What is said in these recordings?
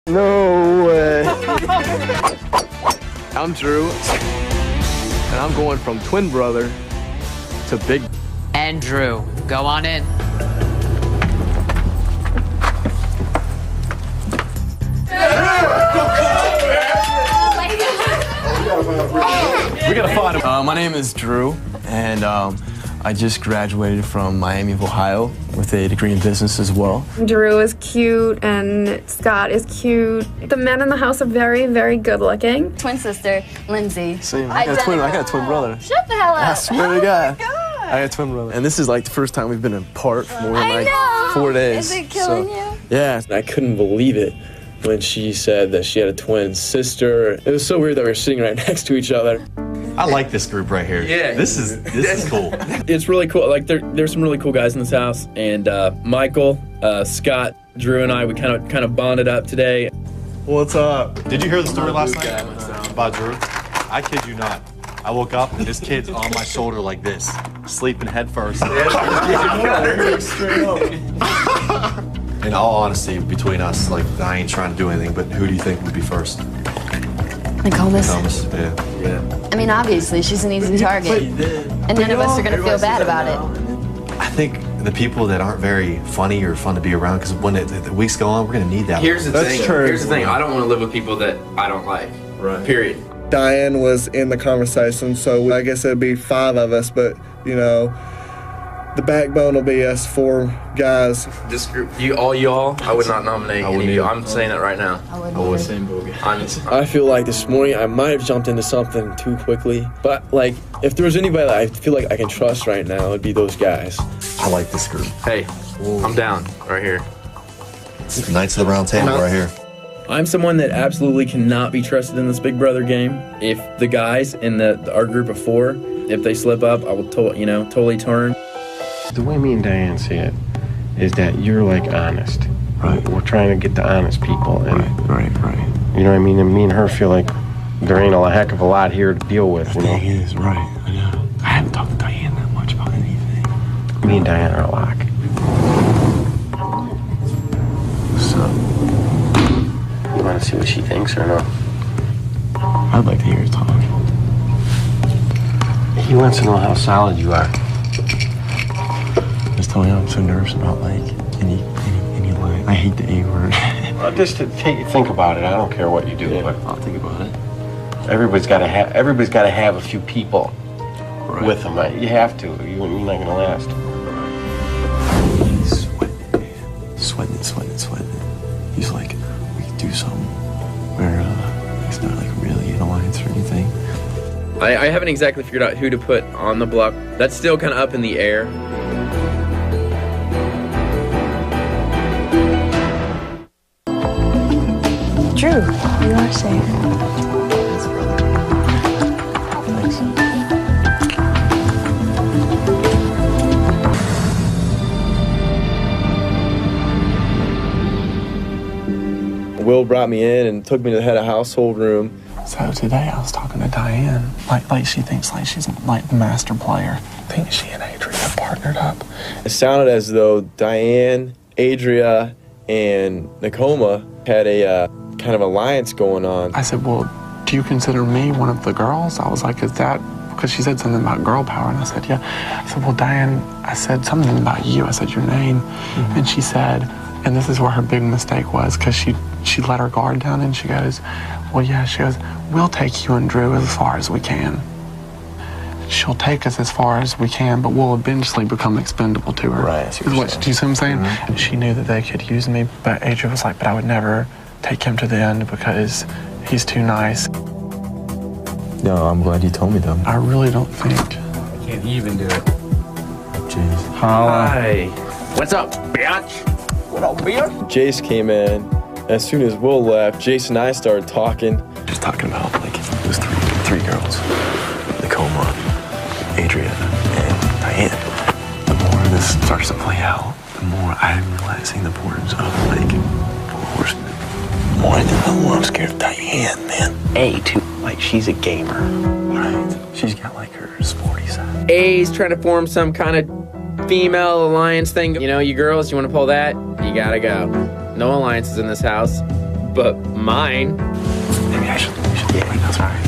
No way. I'm Drew, and I'm going from twin brother to big. And Drew, go on in. We gotta find him. My name is Drew, and I just graduated from Miami of Ohio with a degree in business as well. Drew is cute and Scott is cute. The men in the house are very, very good looking. Twin sister, Lindsay. Same. I got a twin brother. Shut the hell up. I swear to God. I got a twin brother. And this is like the first time we've been apart for more than like 4 days. Is it killing you? Yeah. I couldn't believe it when she said that she had a twin sister. It was so weird that we were sitting right next to each other. I like this group right here. Yeah. This is cool. It's really cool. Like there's some really cool guys in this house, and Michael, Scott, Drew, and I, we kind of bonded up today. What's up? Did you hear the story last night about Drew? I kid you not. I woke up and this kid's on my shoulder like this, sleeping head first. In all honesty, between us, like I ain't trying to do anything, but who do you think would be first? Nicole's. Yeah. I mean, obviously, she's an easy target. And none of us are going to feel bad about it. I think the people that aren't very funny or fun to be around, because when the weeks go on, we're going to need that. Here's the thing. true. Here's the thing. I don't want to live with people that I don't like. Right. Period. Diane was in the conversation, so I guess it'd be 5 of us, but, you know, the backbone will be us 4 guys. This group, y'all, I would not nominate any of you. I'm saying that right now. I would. I feel like this morning I might have jumped into something too quickly, but like if there was anybody that I feel like I can trust right now, it'd be those guys. I like this group. Hey, I'm down right here. Knights of the Round Table right here. I'm someone that absolutely cannot be trusted in this Big Brother game. If the guys in our group of 4, if they slip up, I will totally turn. The way me and Diane see it is that you're like honest. Right. We're trying to get the honest people. And Right. you know what I mean? And me and her feel like there ain't a heck of a lot here to deal with. You know? Thing is, right, I know. I haven't talked to Diane that much about anything. Me and Diane are a lock. So, You want to see what she thinks or no? I'd like to hear her talk. He wants to know how solid you are. Just tell me I'm so nervous about like any line. I hate the A word. Just to think about it. I don't care what you do, but I'll think about it. everybody's got to have a few people with them. You have to. You're not gonna last. He's sweating. He's like, we could do something where it's not like really an alliance or anything. I haven't exactly figured out who to put on the block. That's still kind of up in the air. Drew, you are safe. Will brought me in and took me to the head of household room. So today I was talking to Diane. Like she thinks like she's like the master player. I think she and Adria partnered up. It sounded as though Diane, Adria, and Nakoma had a kind of alliance going on. I said, well, do you consider me one of the girls? I was like, is that, because she said something about girl power, and I said, yeah. I said, well, Diane, I said something about you. I said your name, and she said, and this is where her big mistake was, because she let her guard down, and she goes, well, yeah, she goes, we'll take you and Drew as far as we can. She'll take us as far as we can, but we'll eventually become expendable to her. Right, I see what you're saying. Do you see what I'm saying? Mm-hmm. She knew that they could use me, but Adria was like, but I would never take him to the end because he's too nice. No, I'm glad you told me though. I really don't think. Can't even do it. Jeez. Hi. What's up, bitch? What up, bitch? Jace came in. As soon as Will left, Jace and I started talking. Just talking about like those three girls. Nakoma, Adria, and Diane. The more this starts to play out, the more I'm realizing the importance of like horsemen. More than I'm scared of Diane, man. Too. Like, she's a gamer. Right. She's got like her sporty side. A's trying to form some kind of female alliance thing. You know, you girls, you want to pull that? You gotta go. No alliances in this house. but mine. Maybe I should be like, that's all right.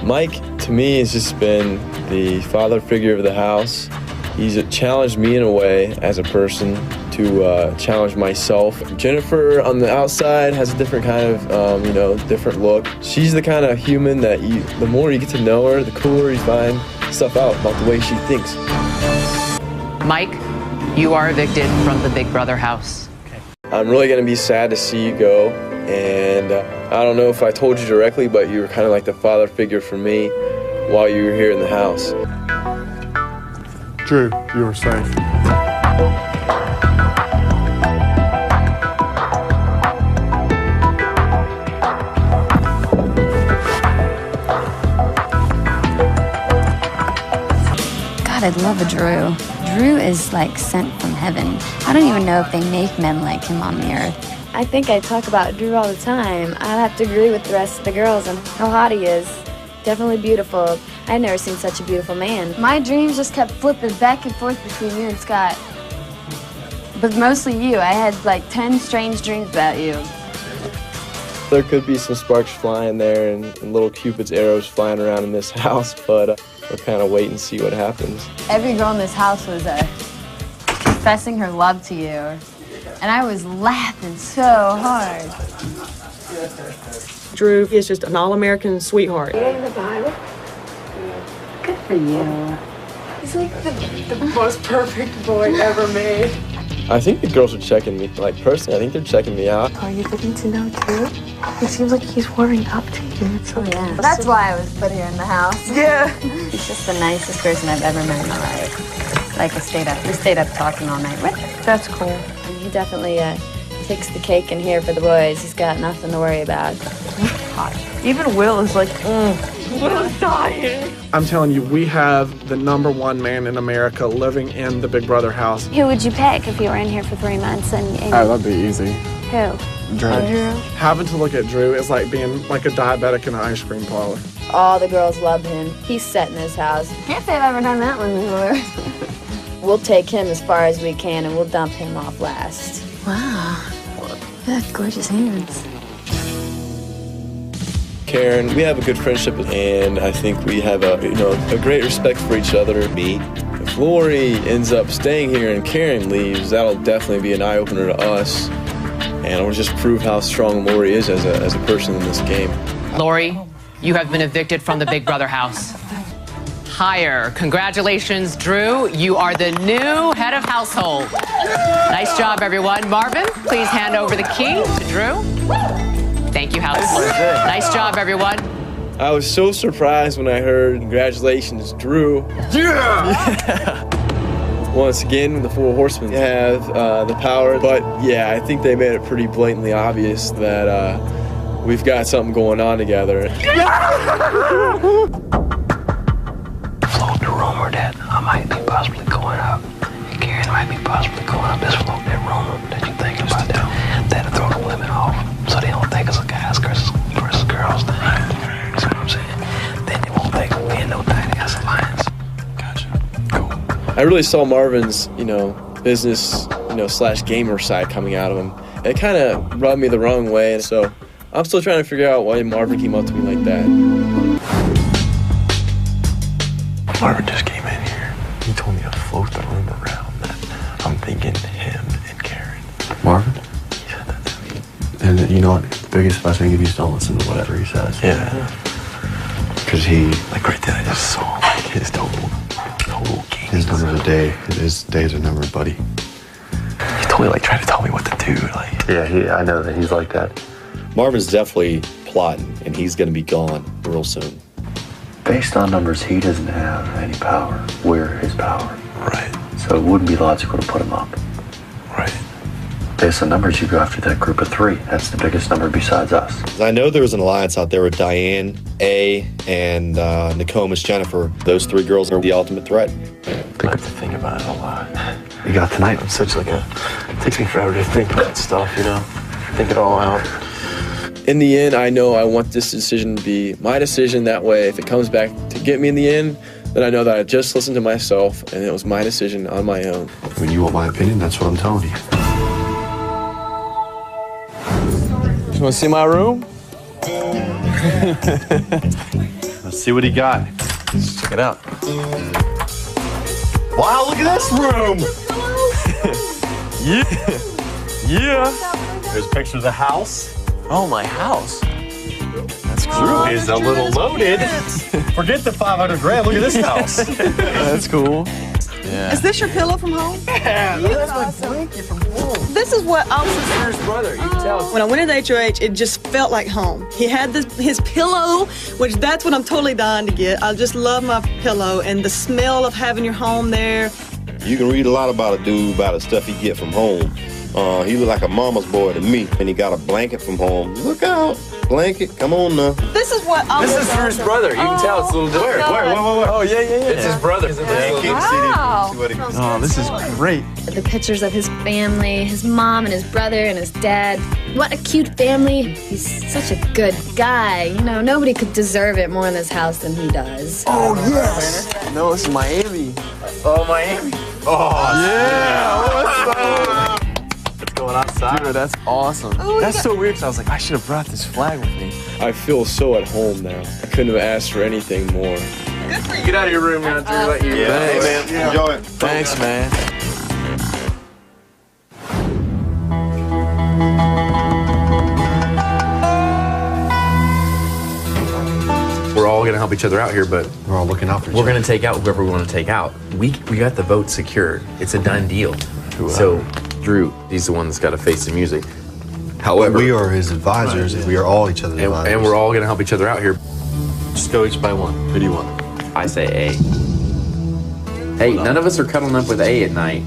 Mike, to me, has just been the father figure of the house. He's challenged me in a way as a person to challenge myself. Jennifer on the outside has a different kind of, different look. She's the kind of human that the more you get to know her, the cooler you find stuff out about the way she thinks. Mike, you are evicted from the Big Brother house. I'm really gonna be sad to see you go, and I don't know if I told you directly, but you were kind of like the father figure for me while you were here in the house. Drew, you were safe. God, I'd love a Drew. Drew is like sent from heaven. I don't even know if they make men like him on the earth. I think I talk about Drew all the time. I'd have to agree with the rest of the girls on how hot he is. Definitely beautiful. I've never seen such a beautiful man. My dreams just kept flipping back and forth between you and Scott. But mostly you. I had like 10 strange dreams about you. There could be some sparks flying there and little Cupid's arrows flying around in this house, but we'll kind of wait and see what happens. Every girl in this house was confessing her love to you. And I was laughing so hard. Drew is just an all-American sweetheart. In the Bible? Good for you. He's like the most perfect boy ever made. I think the girls are checking me, personally, I think they're checking me out. Are you getting to know too? It seems like he's warming up to you. Oh, yeah. Well, that's why I was put here in the house. Yeah. He's just the nicest person I've ever met in my life. Like, we stayed up talking all night with him. That's cool. And he definitely takes the cake in here for the boys. He's got nothing to worry about. Even Will is like, Will's dying. I'm telling you, we have the #1 man in America living in the Big Brother house. Who would you pick if you were in here for 3 months? And Oh, that'd be easy. who? Drew. Drew. Having to look at Drew is like being like a diabetic in an ice cream parlor. All the girls love him. He's set in his house. Can't say I've ever done that one before. We'll take him as far as we can, and we'll dump him off last. Wow. You have gorgeous hands. Karen, we have a good friendship, and I think we have a great respect for each other. If Lori ends up staying here and Karen leaves, that'll definitely be an eye-opener to us, and it'll just prove how strong Lori is as a person in this game. Lori, you have been evicted from the Big Brother house. Hire. Congratulations, Drew. You are the new head of household. Nice job, everyone. Marvin, please hand over the key to Drew. Thank you, household. Nice job, everyone. I was so surprised when I heard, congratulations, Drew. Yeah! Once again, the Four Horsemen have the power, but yeah, I think they made it pretty blatantly obvious that we've got something going on together. Floating the rumor that I might be possibly going up. Karen might be possibly going up. Just float that rumor that you think about that. That'll throw the women off. So they don't think it's a guys versus girls thing. See what I'm saying? Then they won't think we ain't no tiny ass alliance. Gotcha. Cool. I really saw Marvin's, business, / gamer side coming out of him. It kind of rubbed me the wrong way, and so I'm still trying to figure out why Marvin came up to me like that. Marvin just came in here. He told me to float the rumor around that I'm thinking him and Karen. Marvin? He said that to me. And you know what? The biggest advice I can give you is don't listen to whatever he says. Yeah. Because right then I just saw his total game. His number's a day. His days are numbered, buddy. He totally tried to tell me what to do. Yeah, I know that he's like that. Marvin's definitely plotting, and he's going to be gone real soon. Based on numbers, he doesn't have any power. We're his power. Right. So it wouldn't be logical to put him up. Right. Based on numbers, you go after that group of 3. That's the biggest number besides us. I know there was an alliance out there with Diane, A, and Nicole, Miss Jennifer. Those 3 girls are the ultimate threat. I have to think about it a lot. You got tonight. I'm such it takes me forever to think about stuff, think it all out. In the end, I know I want this decision to be my decision. That way, if it comes back to get me in the end, then I know that I just listened to myself and it was my decision on my own. When you want my opinion, that's what I'm telling you. You want to see my room? Let's see what he got. Let's check it out. Wow, look at this room! Yeah. There's a picture of the house. Oh, my house. That's Drew cool. is a little loaded. Forget the 500 grand. Look at this house. That's cool. Yeah. Is this your pillow from home? Yeah, that's my blanket from home. This is what I was. First brother, you can tell. When I went into HOH, it just felt like home. He had his pillow, which that's what I'm totally dying to get. I just love my pillow and the smell of having your home there. You can read a lot about a dude, about the stuff he get from home. He look like a mama's boy to me, and he got a blanket from home. Look out, blanket, come on now. This is what I was. This is Drew's brother. You can tell it's a little different. Wait. Oh, yeah. It's his brother. Wow. Oh, this is great. The pictures of his family, his mom and his brother and his dad. What a cute family. He's such a good guy. You know, nobody could deserve it more in this house than he does. Oh, yes. No, this is Miami. Oh, Miami. Oh, Yeah, what's up? It's going outside. Dude, that's awesome. That's so weird because I was like, I should have brought this flag with me. I feel so at home now. I couldn't have asked for anything more. Get out of your room now, Drew. Let you. Yeah, hey, man. Enjoy it. Thanks, man. We're all gonna help each other out here, but We're all looking out for each we're other. gonna take out whoever we want to take out. We got the vote secured. It's a done deal. So Drew, he's the one that's got to face the music. However, We are his advisors, and we are all each other's advisors. and we're all gonna help each other out here. Just go each by one. Who do you want? I say A. Hey, none of us are cuddling up with A at night.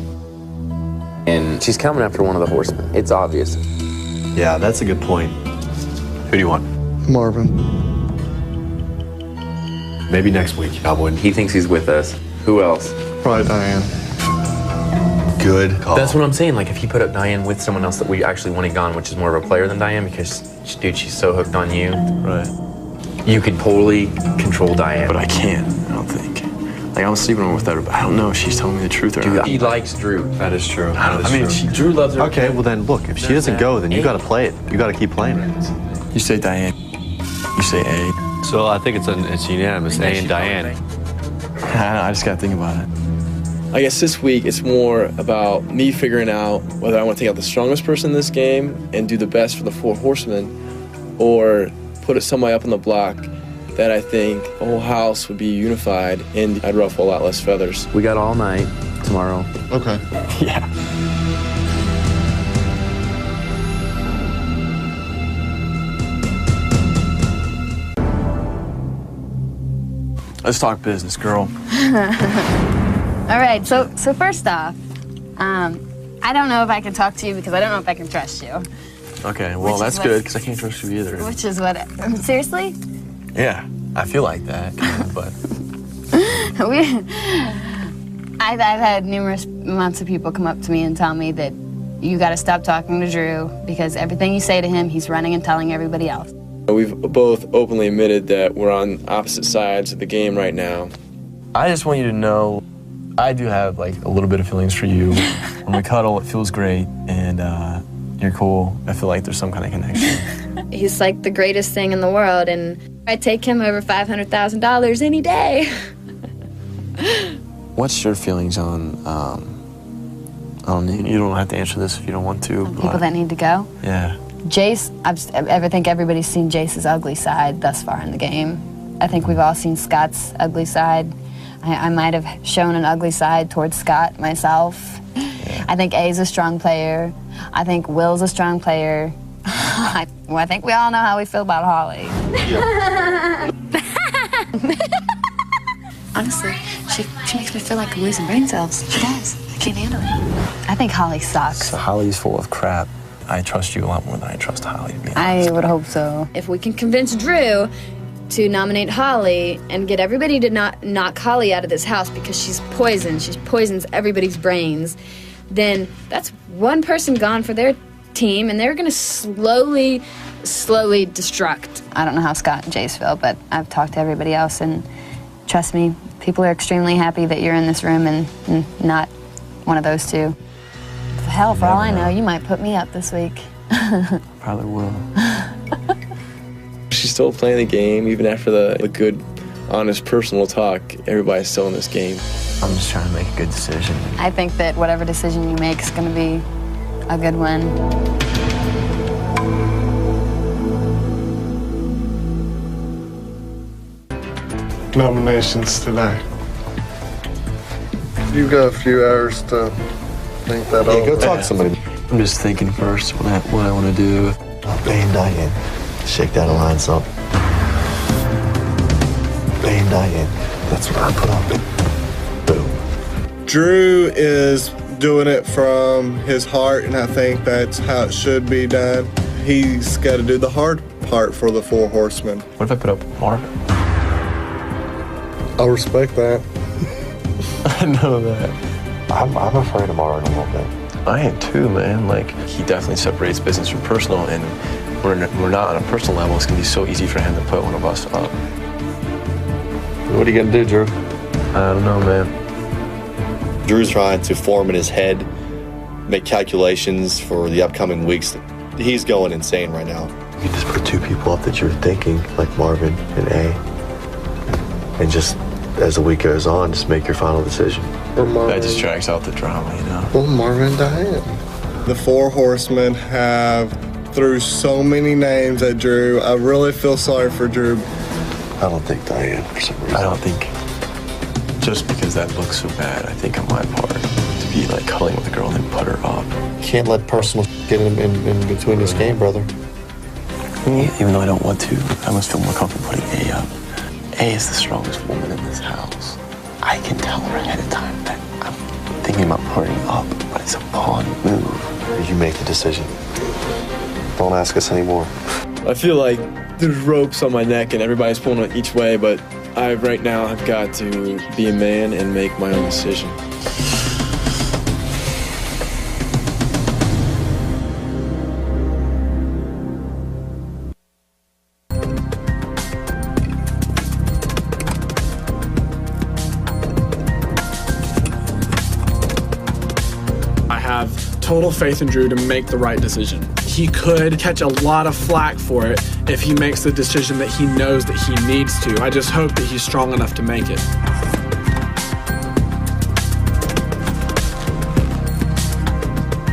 And she's coming after one of the horsemen. It's obvious. Yeah, that's a good point. Who do you want? Marvin. Maybe next week. I wouldn't. He thinks he's with us. Who else? Probably Diane. Good call. That's what I'm saying. Like, if you put up Diane with someone else that we actually wanted gone, which is more of a player than Diane, because, dude, she's so hooked on you. Right. You could totally control Diane. But I can't, I don't think. Like, I'm sleeping with her, but I don't know if she's telling me the truth or Dude, not. he likes Drew. That is true. I mean, Drew loves her. Okay, well then, look, if she doesn't go, then you got to play it. You got to keep playing it. You say Diane. You say A. So I think it's unanimous. A and Diane. I just gotta think about it. I guess this week it's more about me figuring out whether I want to take out the strongest person in this game and do the best for the four horsemen, or put somebody up on the block that I think the whole house would be unified and I'd ruffle a lot less feathers. We got all night tomorrow. Okay. Yeah. Let's talk business, girl. All right, so first off, I don't know if I can talk to you because I don't know if I can trust you. Okay, well, that's good because I can't trust you either. Which is what, seriously? Yeah, I feel like that, kind of, but. I've had numerous amounts of people come up to me and tell me that you got to stop talking to Drew because everything you say to him, he's running and telling everybody else. We've both openly admitted that we're on opposite sides of the game right now. I just want you to know I do have like a little bit of feelings for you. When we cuddle, it feels great, and you're cool. I feel like there's some kind of connection. He's like the greatest thing in the world, and I'd take him over $500,000 any day. What's your feelings on, you don't have to answer this if you don't want to. People that need to go? Yeah. Jace, I think everybody's seen Jace's ugly side thus far in the game. I think we've all seen Scott's ugly side. I might have shown an ugly side towards Scott myself. Yeah. I think A's a strong player. I think Will's a strong player. I think we all know how we feel about Holly. Yeah. Honestly, she makes me feel like I'm losing brain cells. She does. I can't handle it. I think Holly sucks. So Holly's full of crap. I trust you a lot more than I trust Holly, to be honest. I would hope so. If we can convince Drew to nominate Holly and get everybody to not knock Holly out of this house because she's poison, she poisons everybody's brains, then that's one person gone for their team, and they're going to slowly destruct. I don't know how Scott and Jace feel, but I've talked to everybody else, and trust me, people are extremely happy that you're in this room and not one of those two. Hell, for all I know, you might put me up this week. Probably will. She's still playing the game, even after the good, honest, personal talk. Everybody's still in this game. I'm just trying to make a good decision. I think that whatever decision you make is going to be a good one. Nominations today. You've got a few hours to think that over. Go talk to somebody. I'm just thinking first what I want to do. Bay and Diane. Shake that alliance up. Bay and Diane. That's what I put on. Boom. Drew is doing it from his heart, and I think that's how it should be done. He's got to do the hard part for the Four Horsemen. What if I put up Marvin? I respect that. I know that. I'm afraid of Marvin a little bit. I am too, man. Like, He definitely separates business from personal, and we're not on a personal level. It's going to be so easy for him to put one of us up. what are you gonna do, Drew? I don't know, man. Drew's trying to form in his head, make calculations for the upcoming weeks. He's going insane right now. You just put two people up that you're thinking, like Marvin and A, and just as the week goes on, just make your final decision. That just drags out the drama, you know? Well, Marvin and Diane. The Four Horsemen have threw so many names at Drew. I really feel sorry for Drew. I don't think Diane, for some reason. I don't think, just because that looks so bad, I think on my part, to be like cuddling with a girl and then put her up. Can't let personal get in between this game, brother. Even though I don't want to, I must feel more comfortable putting A up. A is the strongest woman in this house. I can tell her ahead of time that I'm thinking about putting up, but it's a pawn move. You make the decision. Don't ask us anymore. I feel like there's ropes on my neck and everybody's pulling it each way, but right now I've got to be a man and make my own decision. I have total faith in Drew to make the right decision. He could catch a lot of flack for it if he makes the decision that he knows that he needs to. I just hope that he's strong enough to make it.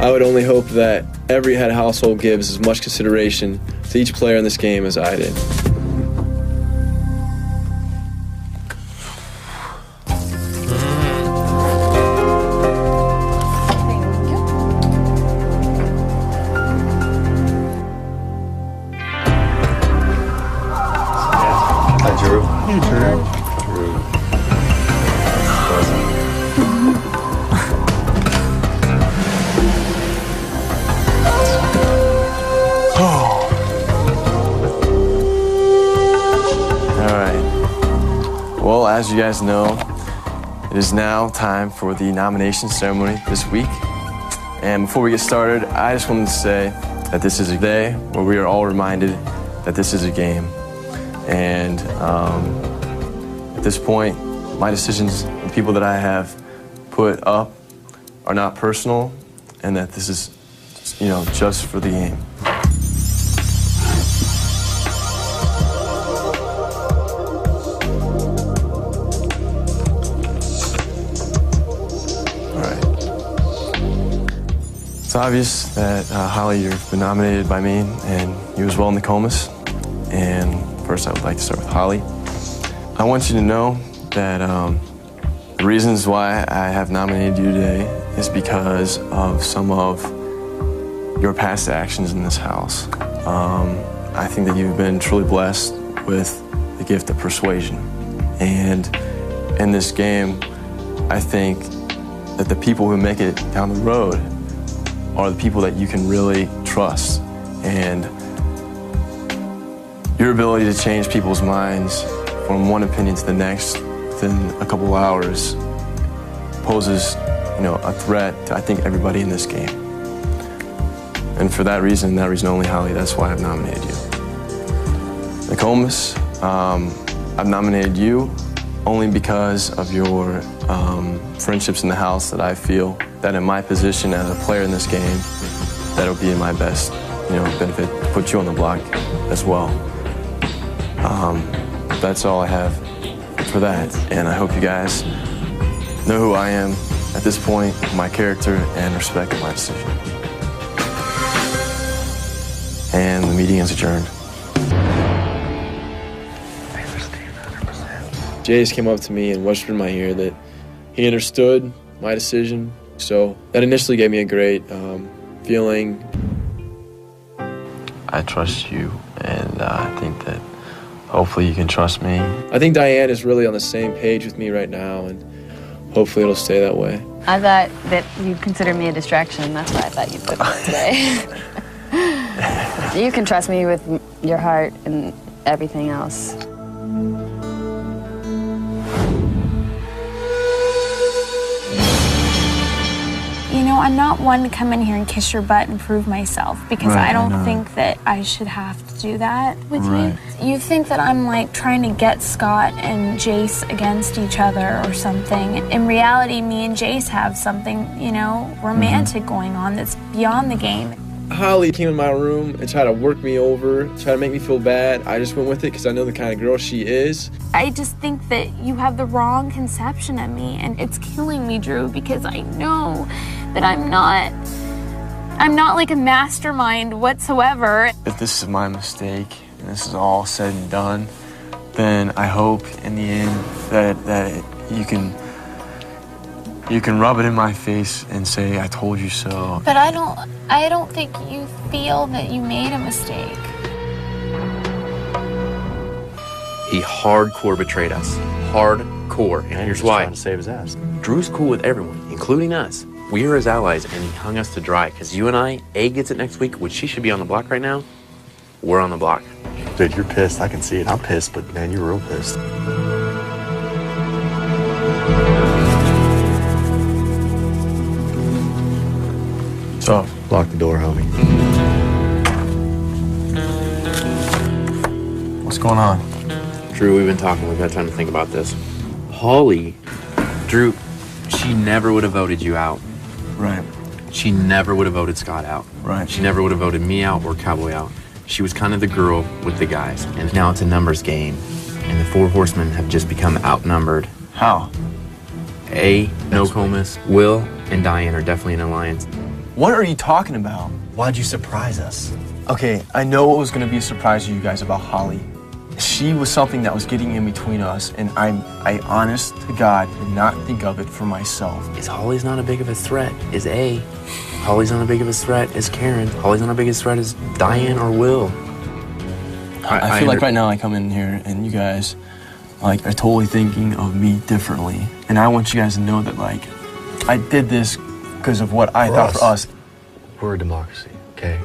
I would only hope that every head of household gives as much consideration to each player in this game as I did. Well, as you guys know, it is now time for the nomination ceremony this week. And before we get started, I just wanted to say that this is a day where we are all reminded that this is a game. And at this point, my decisions, the people that I have put up are not personal, and that this is, just for the game. It's obvious that, Holly, you've been nominated by me, and you as well, Nokomis. And first, I would like to start with Holly. I want you to know that the reasons why I have nominated you today is because of some of your past actions in this house. I think that you've been truly blessed with the gift of persuasion. And in this game, I think that the people who make it down the road are the people that you can really trust. And your ability to change people's minds from one opinion to the next within a couple of hours poses, a threat to, I think, everybody in this game. And for that reason only, Holly, that's why I've nominated you. Nokomis, I've nominated you only because of your friendships in the house that I feel that in my position as a player in this game, that it'll be in my best, benefit to put you on the block as well. That's all I have for that, and I hope you guys know who I am at this point, my character, and respect my decision. And the meeting is adjourned. Jace came up to me and whispered in my ear that he understood my decision, so that initially gave me a great feeling. I trust you, and I think that hopefully you can trust me. I think Diane is really on the same page with me right now, and hopefully it'll stay that way. I thought that you'd consider me a distraction. That's why I thought you'd put me today. You can trust me with your heart and everything else. You know, I'm not one to come in here and kiss your butt and prove myself, because I don't think that I should have to do that with you. You think that I'm like trying to get Scott and Jace against each other or something. In reality, me and Jace have something, romantic going on that's beyond the game. Holly came in my room and tried to work me over, tried to make me feel bad. I just went with it because I know the kind of girl she is. I just think that you have the wrong conception of me, and it's killing me, Drew, because I know that I'm not like a mastermind whatsoever. If this is my mistake and this is all said and done, then I hope in the end that you can rub it in my face and say I told you so. But I don't think you feel that you made a mistake. He hardcore betrayed us. Hardcore. And here's why. Trying to save his ass. Drew's cool with everyone, including us. We are his allies, and he hung us to dry. Because you and I, A gets it next week, which she should be on the block right now. We're on the block. Dude, you're pissed. I can see it. I'm pissed, but man, you're real pissed. So, lock the door, homie. What's going on? Drew, we've been talking. We've had time to think about this. Holly, Drew, she never would have voted you out. Right. She never would have voted Scott out. Right. She never would have voted me out or Cowboy out. She was kind of the girl with the guys. And now it's a numbers game. And the four horsemen have just become outnumbered. How? A, Nokomis, Will, and Diane are definitely an alliance. What are you talking about? Why'd you surprise us? Okay, I know it was going to be a surprise to you guys about Holly. She was something that was getting in between us, and I honest to God did not think of it for myself. Is Holly's not a big of a threat? Is A. Holly's not a big of a threat? Is Karen? Holly's not a big of a threat? Is Diane or Will? I feel like right now I come in here and you guys are totally thinking of me differently. And I want you guys to know that I did this because of what I thought for us. We're a democracy, okay?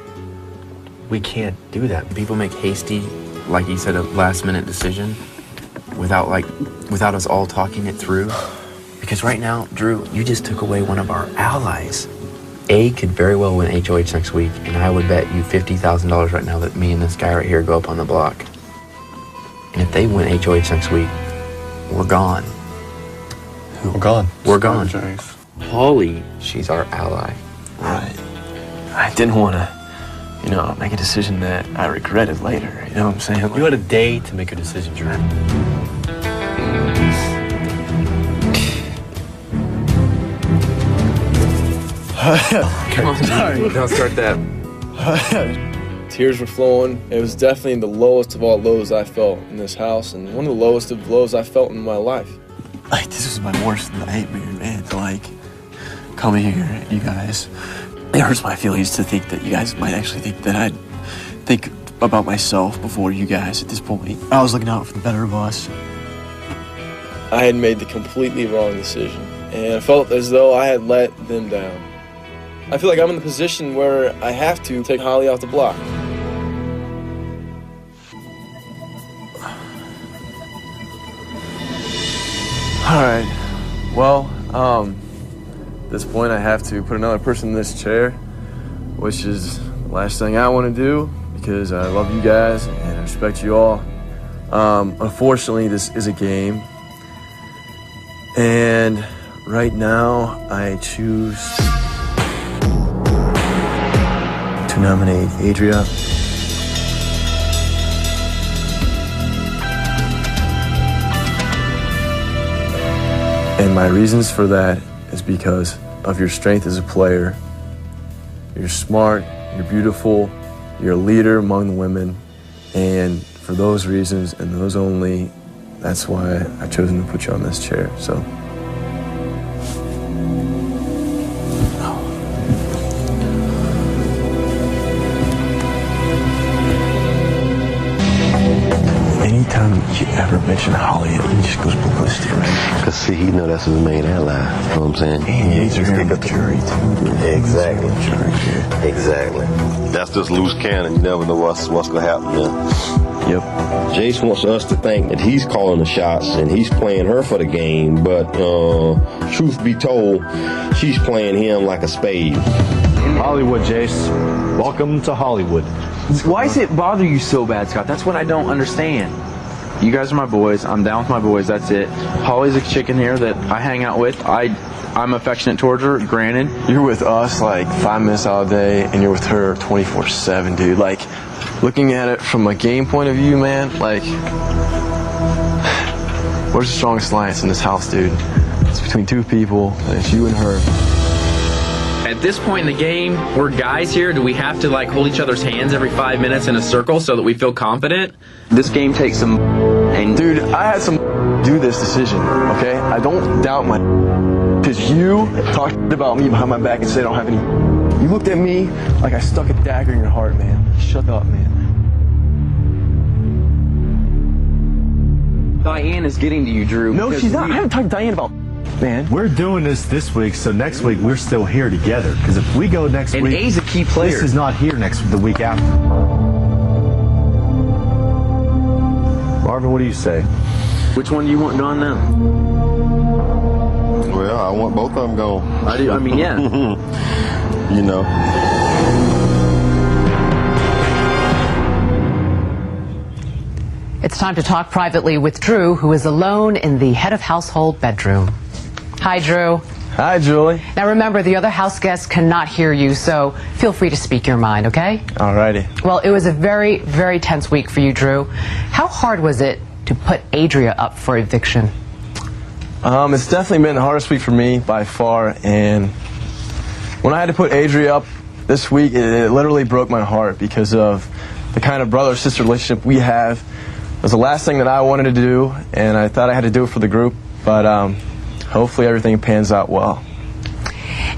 We can't do that. People make hasty, like you said, a last-minute decision without us all talking it through. Because right now, Drew, you just took away one of our allies. A could very well win HOH next week, and I would bet you $50,000 right now that me and this guy right here go up on the block. And if they win HOH next week, we're gone. We're gone. We're gone. Holly, she's our ally. Right. I didn't want to, make a decision that I regretted later. You know what I'm saying? You had a day to make a decision, Drew. Come on, don't start that. Tears were flowing. It was definitely the lowest of all lows I felt in this house, and one of the lowest of lows I felt in my life. This was my worst nightmare, man. To come here, you guys. It hurts my feelings to think that you guys might actually think that I'd think about myself before you guys at this point. I was looking out for the better of us. I had made the completely wrong decision, and I felt as though I had let them down. I feel like I'm in the position where I have to take Holly off the block. All right, well, at this point I have to put another person in this chair, which is the last thing I want to do because I love you guys and I respect you all. Unfortunately, this is a game, And right now, I choose to nominate Adria. And my reasons for that is because of your strength as a player. You're smart, you're beautiful, you're a leader among the women, and for those reasons and those only, that's why I've chosen to put you on this chair. So. Anytime you ever mention Holly, he just goes ballistic, right? Because, see, he know that's his main ally. You know what I'm saying? And he's just got the jury, too, dude. Exactly. Exactly. That's just loose cannon. You never know what's going to happen, man. Yep. Jace wants us to think that he's calling the shots and he's playing her for the game, but truth be told, she's playing him like a spade. Hollywood, Jace. Welcome to Hollywood. Why does it bother you so bad, Scott? That's what I don't understand. You guys are my boys. I'm down with my boys. That's it. Holly's a chick in here that I hang out with. I'm affectionate towards her, granted. You're with us like 5 minutes out of the day, and you're with her 24/7, dude. Like, looking at it from a game point of view, man, like, where's the strongest alliance in this house, dude? It's between two people, and it's you and her. At this point in the game, we're guys here. Do we have to like hold each other's hands every 5 minutes in a circle so that we feel confident? This game takes some. And dude, I had some do this decision. Okay, I don't doubt my. Because you talked about me behind my back and said I don't have any. You looked at me like I stuck a dagger in your heart, man. Shut up, man. Diane is getting to you, Drew. No, she's not. I haven't talked to Diane about. Man, we're doing this week, so next week we're still here together. Because if we go next week, and A's a key player. This is not here the week after. Marvin, what do you say? Which one do you want gone now? Well, I want both of them gone. I do. I mean, yeah. You know. It's time to talk privately with Drew, who is alone in the head of household bedroom. Hi, Drew. Hi, Julie. Now remember, the other house guests cannot hear you, so feel free to speak your mind, okay? Alrighty. Well, it was a very, very tense week for you, Drew. How hard was it to put Adria up for eviction? It's definitely been the hardest week for me by far, and when I had to put Adria up this week, it literally broke my heart because of the kind of brother-sister relationship we have. It was the last thing that I wanted to do, and I thought I had to do it for the group, but hopefully everything pans out well.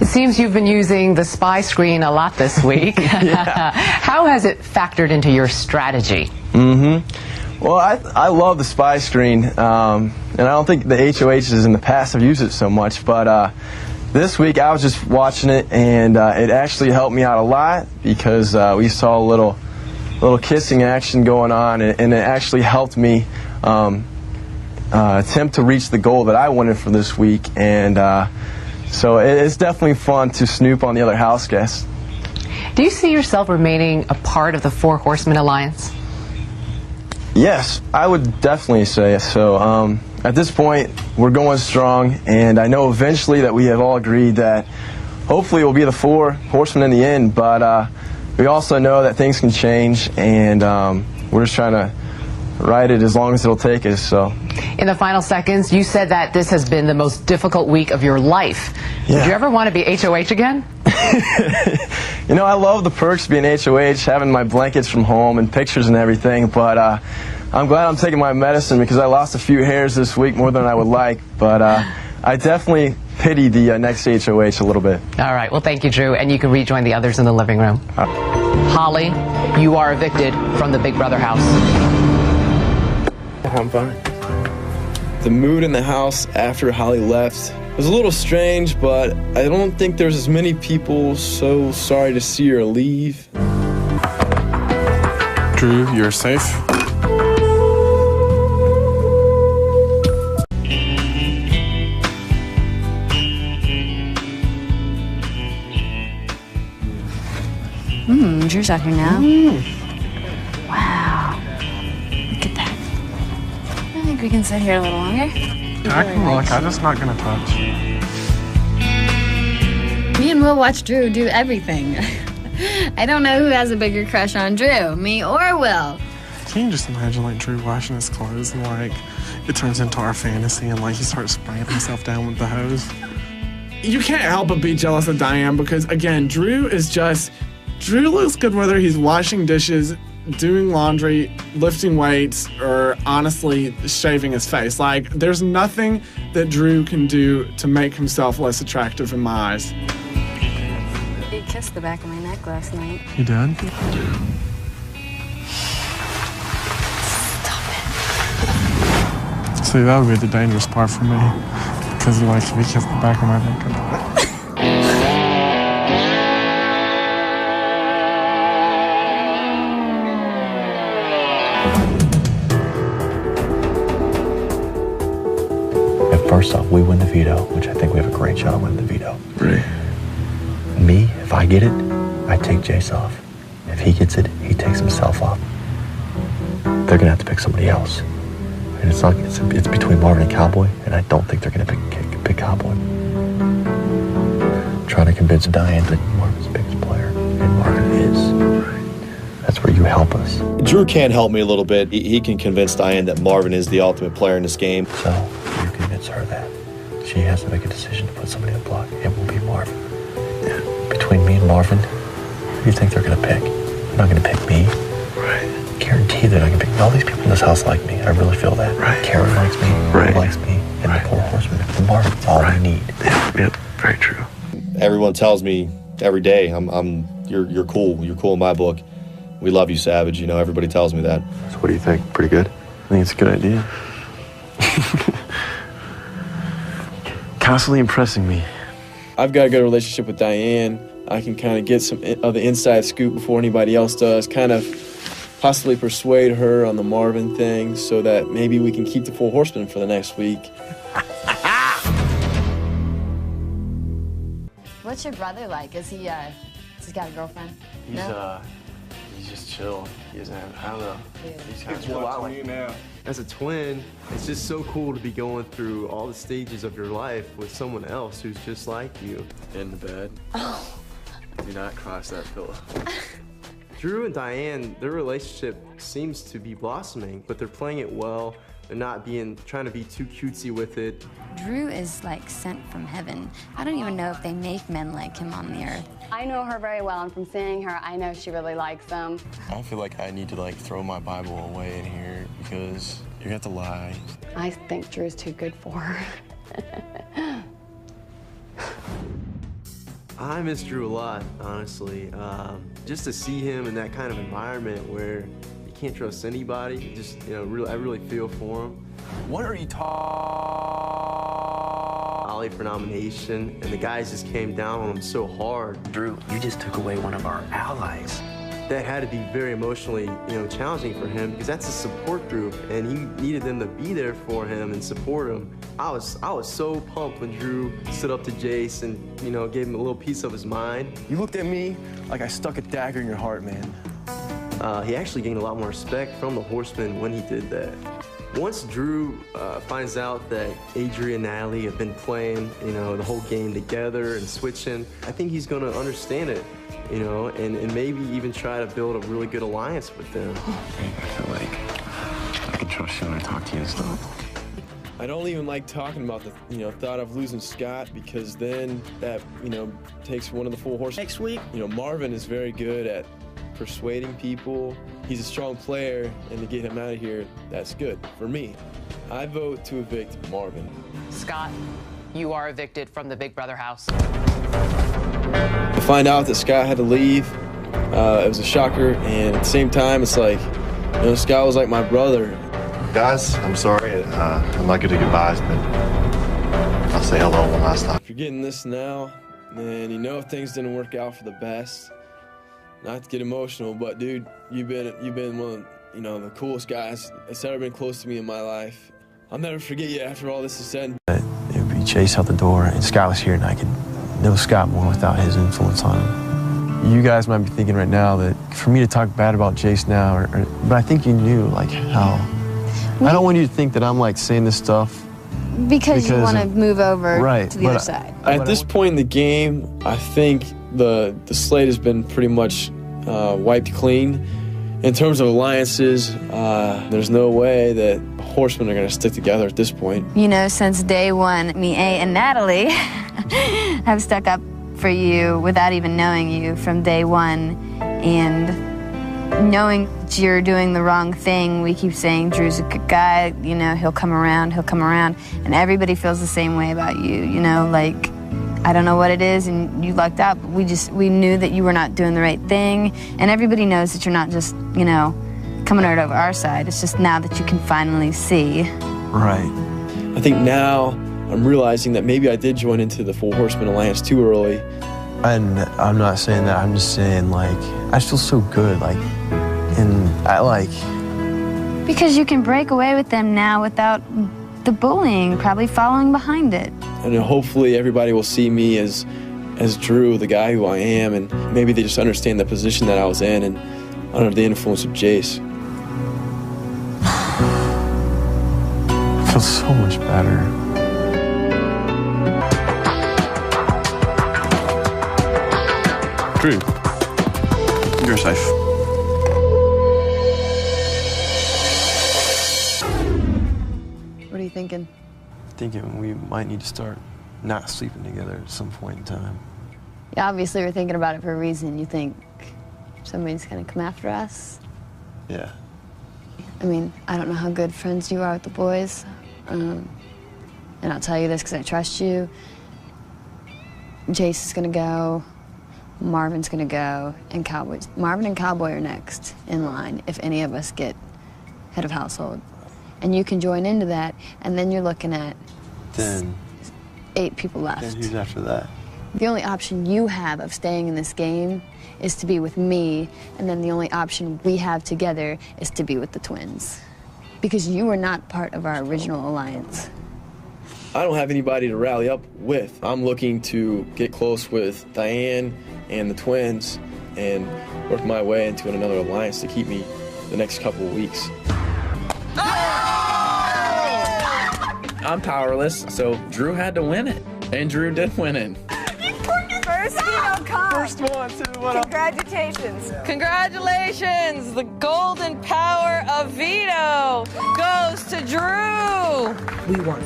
It seems you've been using the spy screen a lot this week. How has it factored into your strategy? Well, I love the spy screen, and I don't think the HOHs in the past have used it so much, but this week I was just watching it, and it actually helped me out a lot because we saw a little kissing action going on, and it actually helped me attempt to reach the goal that I wanted for this week. And so it's definitely fun to snoop on the other house guests. Do you see yourself remaining a part of the Four Horsemen Alliance? Yes, I would definitely say so. At this point, we're going strong, and I know eventually that we have all agreed that hopefully it will be the Four Horsemen in the end, but we also know that things can change, and we're just trying to ride it as long as it'll take us. So, in the final seconds, you said that this has been the most difficult week of your life. Yeah. Would you ever want to be HOH again? You know, I love the perks of being HOH, having my blankets from home and pictures and everything, but I'm glad I'm taking my medicine because I lost a few hairs this week, more than I would like, but I definitely pity the next HOH a little bit. All right, well, thank you, Drew, and you can rejoin the others in the living room. Holly, you are evicted from the Big Brother house. I'm fine. The mood in the house after Holly left was a little strange, but I don't think there's as many people so sorry to see her leave. Drew, you're safe. Drew's out here now. Wow. Look at that. I think we can sit here a little longer. I can look. I'm just not gonna touch. Me and Will watch Drew do everything. I don't know who has a bigger crush on Drew, me or Will. Can you just imagine like Drew washing his clothes and like it turns into our fantasy and like he starts spraying himself down with the hose? You can't help but be jealous of Diane because again, Drew looks good whether he's washing dishes, doing laundry, lifting weights, or honestly shaving his face. Like there's nothing that Drew can do to make himself less attractive in my eyes. He kissed the back of my neck last night. You did? See, that would be the dangerous part for me. Because, like, if he kissed the back of my neck, First off, we win the veto, which I think we have a great shot at winning the veto. Right. Me, if I get it, I take Jace off. If he gets it, he takes himself off. They're gonna have to pick somebody else. And it's between Marvin and Cowboy, and I don't think they're gonna pick Cowboy. I'm trying to convince Diane that Marvin's the biggest player, and Marvin is. That's where you help us. Drew can help me a little bit. He can convince Diane that Marvin is the ultimate player in this game. So you convince her that. She has to make a decision to put somebody in the block. It will be Marvin. Yeah. Between me and Marvin, who do you think they're gonna pick? They're not gonna pick me. Right. Guarantee they're not gonna pick. All these people in this house like me. I really feel that. Right. Karen likes me. Right. Will likes me. And the poor horseman. The Marvin's all we need. Yep. Very true. Everyone tells me every day, you're cool. You're cool in my book. We love you, Savage. You know, everybody tells me that. So what do you think? Pretty good? I think it's a good idea. Constantly impressing me. I've got a good relationship with Diane. I can kind of get some of the inside scoop before anybody else does, kind of possibly persuade her on the Marvin thing so that maybe we can keep the Four Horsemen for the next week. What's your brother like? Has he got a girlfriend? He's just chill. He doesn't have, I don't know. He's kind of It's watching you now. As a twin, it's just so cool to be going through all the stages of your life with someone else who's just like you. In the bed. Oh. Do not cross that pillow. Drew and Diane, their relationship seems to be blossoming, but they're playing it well. They're not trying to be too cutesy with it. Drew is like sent from heaven. I don't even know if they make men like him on the earth. I know her very well, and from seeing her, I know she really likes him. I feel like I need to like throw my Bible away in here because you have to lie. I think Drew's too good for her. I miss Drew a lot, honestly. Just to see him in that kind of environment where you can't trust anybody, just, you know, I really feel for him. What are you Ollie for nomination, and the guys just came down on him so hard. Drew, you just took away one of our allies. That had to be very emotionally, challenging for him because that's a support group, and he needed them to be there for him and support him. I was so pumped when Drew stood up to Jace and, gave him a little piece of his mind. You looked at me like I stuck a dagger in your heart, man. He actually gained a lot more respect from the Horsemen when he did that. Once Drew finds out that Adrian and Natalie have been playing, the whole game together and switching, I think he's gonna understand it, and maybe even try to build a really good alliance with them. I feel like I can trust you when I talk to you and stuff. I don't even like talking about the, thought of losing Scott because then that, takes one of the Four Horsemen. Next week. Marvin is very good at persuading people. He's a strong player, and to get him out of here, that's good for me. I vote to evict Marvin. Scott, you are evicted from the Big Brother house. To find out that Scott had to leave, it was a shocker, and at the same time, it's like, Scott was like my brother. Guys, I'm sorry. I'm not good at goodbyes, but I'll say hello one last time. If you're getting this now, then if things didn't work out for the best. Not to get emotional, but dude, you've been one of the coolest guys that's ever been close to me in my life. I'll never forget you after all this is said. It would be Jace out the door, and Scott was here, and I could know Scott more without his influence on him. You guys might be thinking right now that for me to talk bad about Jace now, but I think you knew how. I don't want you to think that I'm saying this stuff Because you want to move over right, to the other side. At this point in the game, I think the slate has been pretty much wiped clean. In terms of alliances, there's no way that Horsemen are going to stick together at this point. You know, since day one, me, A, and Natalie have stuck up for you without even knowing you from day one. And knowing that you're doing the wrong thing, we keep saying Drew's a good guy, you know, he'll come around. And everybody feels the same way about you, you know, like, I don't know what it is, and you lucked out, but we knew that you were not doing the right thing. And everybody knows that you're not just, you know, coming right over our side. It's just now that you can finally see. Right. I think now I'm realizing that maybe I did join into the Four Horsemen Alliance too early. And I'm not saying that, I'm just saying, like, I feel so good, like, and I like... Because you can break away with them now without the bullying probably following behind it. And hopefully everybody will see me as Drew, the guy who I am, and maybe they just understand the position that I was in and under the influence of Jace. I feel so much better. Drew, you're safe. What are you thinking? Thinking we might need to start not sleeping together at some point in time. Yeah, obviously we're thinking about it for a reason. You think somebody's gonna come after us? Yeah. I mean, I don't know how good friends you are with the boys. And I'll tell you this because I trust you. Jace is gonna go, Marvin's gonna go, and Marvin and Cowboy are next in line if any of us get head of household. And you can join into that, and then you're looking at Then 8 people left. Then who's after that? The only option you have of staying in this game is to be with me, and then the only option we have together is to be with the twins. Because you were not part of our original alliance. I don't have anybody to rally up with. I'm looking to get close with Diane and the twins and work my way into another alliance to keep me the next couple of weeks. I'm powerless, so Drew had to win it. And Drew did win it. First female con. First one, too. What up? Congratulations. Congratulations! The golden power of veto goes to Drew. We won.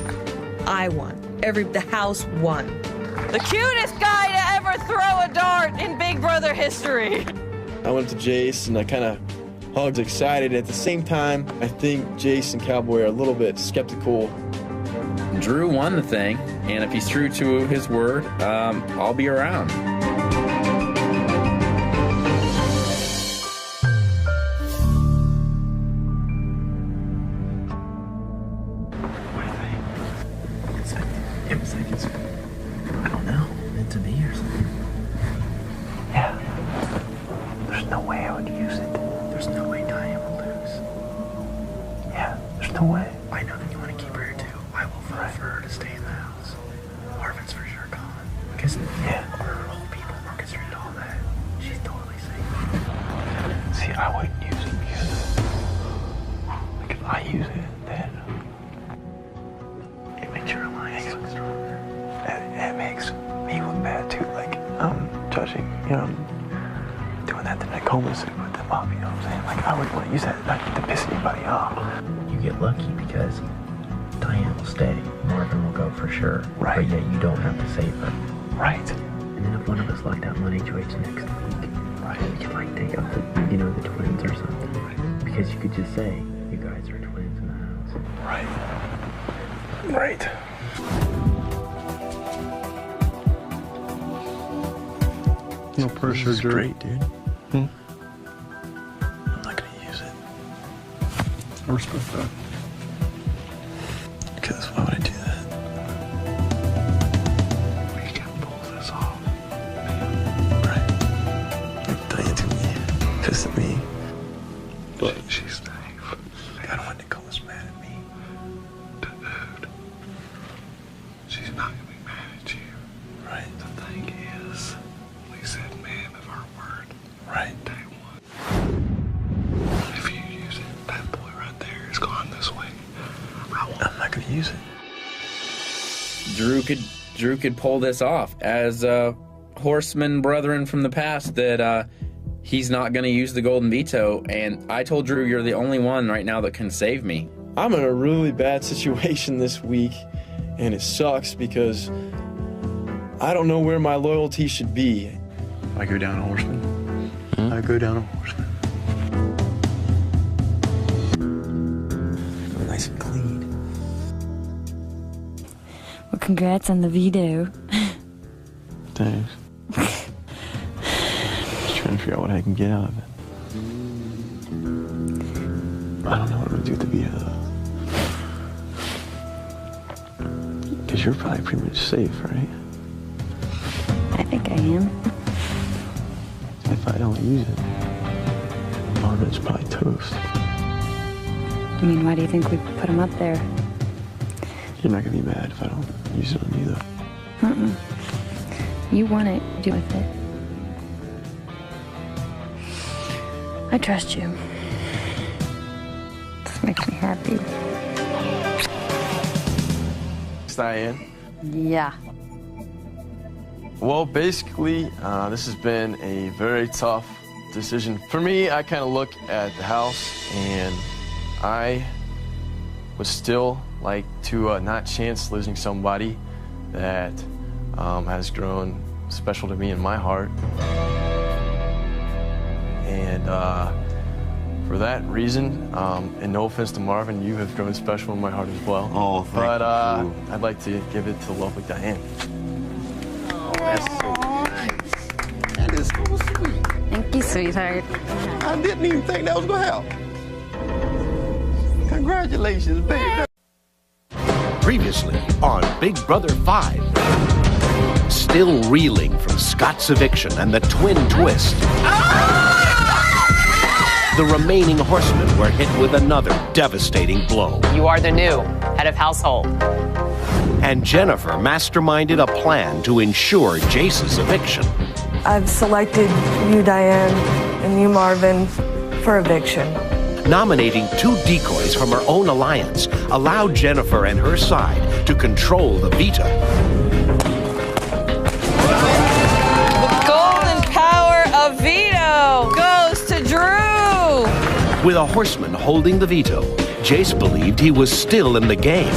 I won. The house won. The cutest guy to ever throw a dart in Big Brother history. I went to Jace and I kind of hugged excited. At the same time, I think Jace and Cowboy are a little bit skeptical. Drew won the thing, and if he's true to his word, I'll be around. It was like it's, I don't know, meant to be or something. Yeah. There's no way I would use it. There's no way Diane will lose. Yeah, there's no way. I know that you want to keep her here too. I will vote for her to stay in the house. Marvin's for sure gone. Because her whole people orchestrated all that. She's totally safe. See, I wouldn't use it because, like, if I use it, then it makes your alliance look stronger. It makes me look bad too. Like, I'm touching, you know, I'm doing that to Nicole suit with them up, you know what I'm saying? Like, I wouldn't want to use that to piss anybody off. You get lucky because Diane will stay. Marvin will go for sure. Right. But yet you don't have to save her. Right. And then if one of us locked out on HOH next week, we could like take out the, you know, the twins or something. Right. Because you could just say, you guys are twins in the house. Right. Right. No pressure, Drew. Great, dude. Hmm? I'm not gonna use it. I respect that. Because why would I do that? We can pull this off. Right. Like, Diane's gonna be pissed at me. But she's safe. I don't want Nicole's mad at me. Dude, she's not gonna be mad at you. Right. The thing is, we said man of our word. Right. Day one. If you use it, that boy right there is going this way. I'm not gonna use it. Drew could pull this off as horseman brethren from the past, that he's not going to use the golden veto. And I told Drew, you're the only one right now that can save me. I'm in a really bad situation this week, and it sucks because I don't know where my loyalty should be. I go down a horseman. I go down a horseman. Go nice and clean. Well, congrats on the veto. Thanks. Just trying to figure out what I can get out of it. I don't know what I'm gonna do with the veto. Because you're probably pretty much safe, right? I think I am. If I don't use it, Marvin's probably toast. I mean, why do you think we put him up there? You're not gonna be mad if I don't use it on you, though. You want it, do with it. I trust you. This makes me happy. Diane. Yeah. Well, basically, this has been a very tough decision. For me, I kind of look at the house, and I would still like to not chance losing somebody that has grown special to me in my heart. And for that reason, and no offense to Marvin, you have grown special in my heart as well. Oh, thank but you. I'd like to give it to the lovely Diane. Oh, that's so nice. That is so sweet. Thank you, sweetheart. I didn't even think that was gonna happen. Congratulations, baby. Previously on Big Brother 5. Still reeling from Scott's eviction and the twin twist. The remaining horsemen were hit with another devastating blow. You are the new head of household. And Jennifer masterminded a plan to ensure Jace's eviction. I've selected you, Diane, and you, Marvin, for eviction. Nominating 2 decoys from her own alliance allowed Jennifer and her side to control the veto. The golden power of veto goes to Drew. With a horseman holding the veto, Jace believed he was still in the game.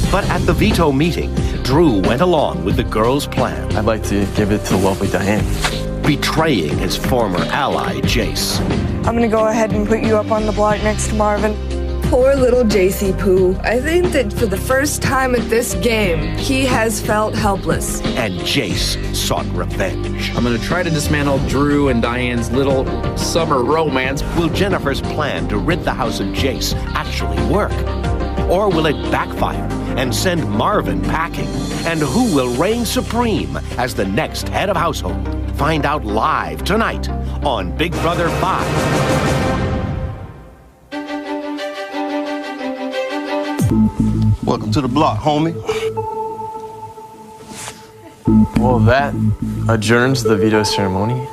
But at the veto meeting, Drew went along with the girls' plan. I'd like to give it to the lovely Diane. Betraying his former ally, Jace. I'm gonna go ahead and put you up on the block next to Marvin. Poor little JC Pooh. I think that for the first time at this game, he has felt helpless. And Jace sought revenge. I'm gonna try to dismantle Drew and Diane's little summer romance. Will Jennifer's plan to rid the house of Jace actually work? Or will it backfire and send Marvin packing? And who will reign supreme as the next head of household? Find out live tonight on Big Brother 5. Welcome to the block, homie. Well, that adjourns the veto ceremony.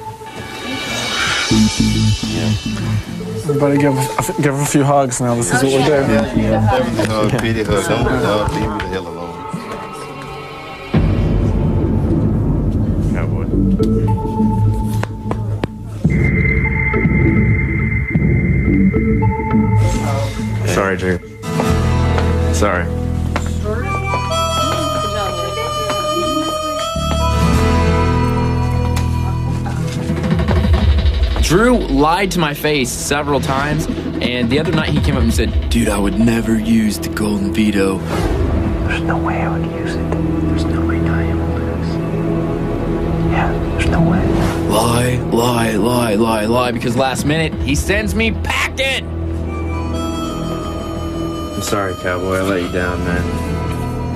Everybody give a few hugs now. This is what we're doing. Yeah. Pity hug. Don't leave me the hell alone. Sorry, Drew. Sorry. Drew lied to my face several times, and the other night he came up and said, "Dude, I would never use the golden veto." There's no way I would use it. There's no way Diane will lose. Yeah, there's no way. Lie, lie, lie, lie, lie, because last minute he sends me packing. I'm sorry, Cowboy. I let you down, man.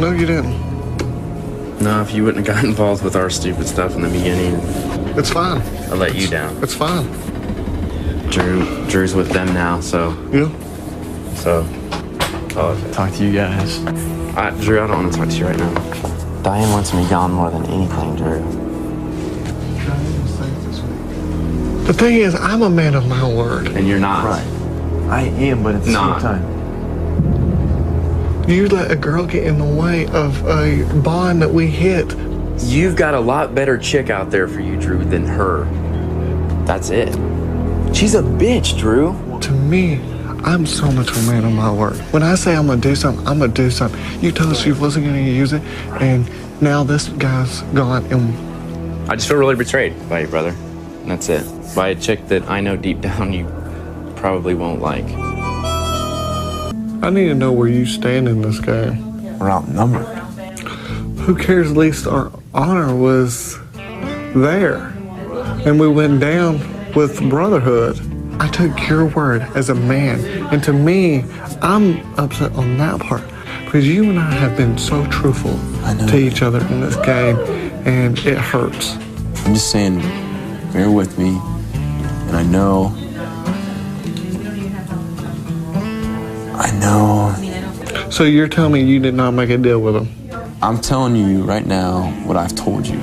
No, you didn't. No, if you wouldn't have got involved with our stupid stuff in the beginning, it's fine. I let you down. It's fine. Drew's with them now, so. Yeah. So. Talk to you guys. Drew, I don't want to talk to you right now. Diane wants me gone more than anything, Drew. The thing is, I'm a man of my word. And you're not. Right. I am, but at the same time. You let a girl get in the way of a bond that we hit. You've got a lot better chick out there for you, Drew, than her. That's it. She's a bitch, Drew. To me, I'm so much a man of my word. When I say I'm gonna do something, I'm gonna do something. You told us you wasn't gonna use it, and now this guy's gone, and I just feel really betrayed by you, brother. And that's it. By a chick that I know deep down you probably won't like. I need to know where you stand in this game. We're outnumbered. Who cares? At least our honor was there, and we went down with brotherhood. I took your word as a man, and to me, I'm upset on that part because you and I have been so truthful to each other in this game, and it hurts. I'm just saying, bear with me, and I know. So you're telling me you did not make a deal with him? I'm telling you right now what I've told you.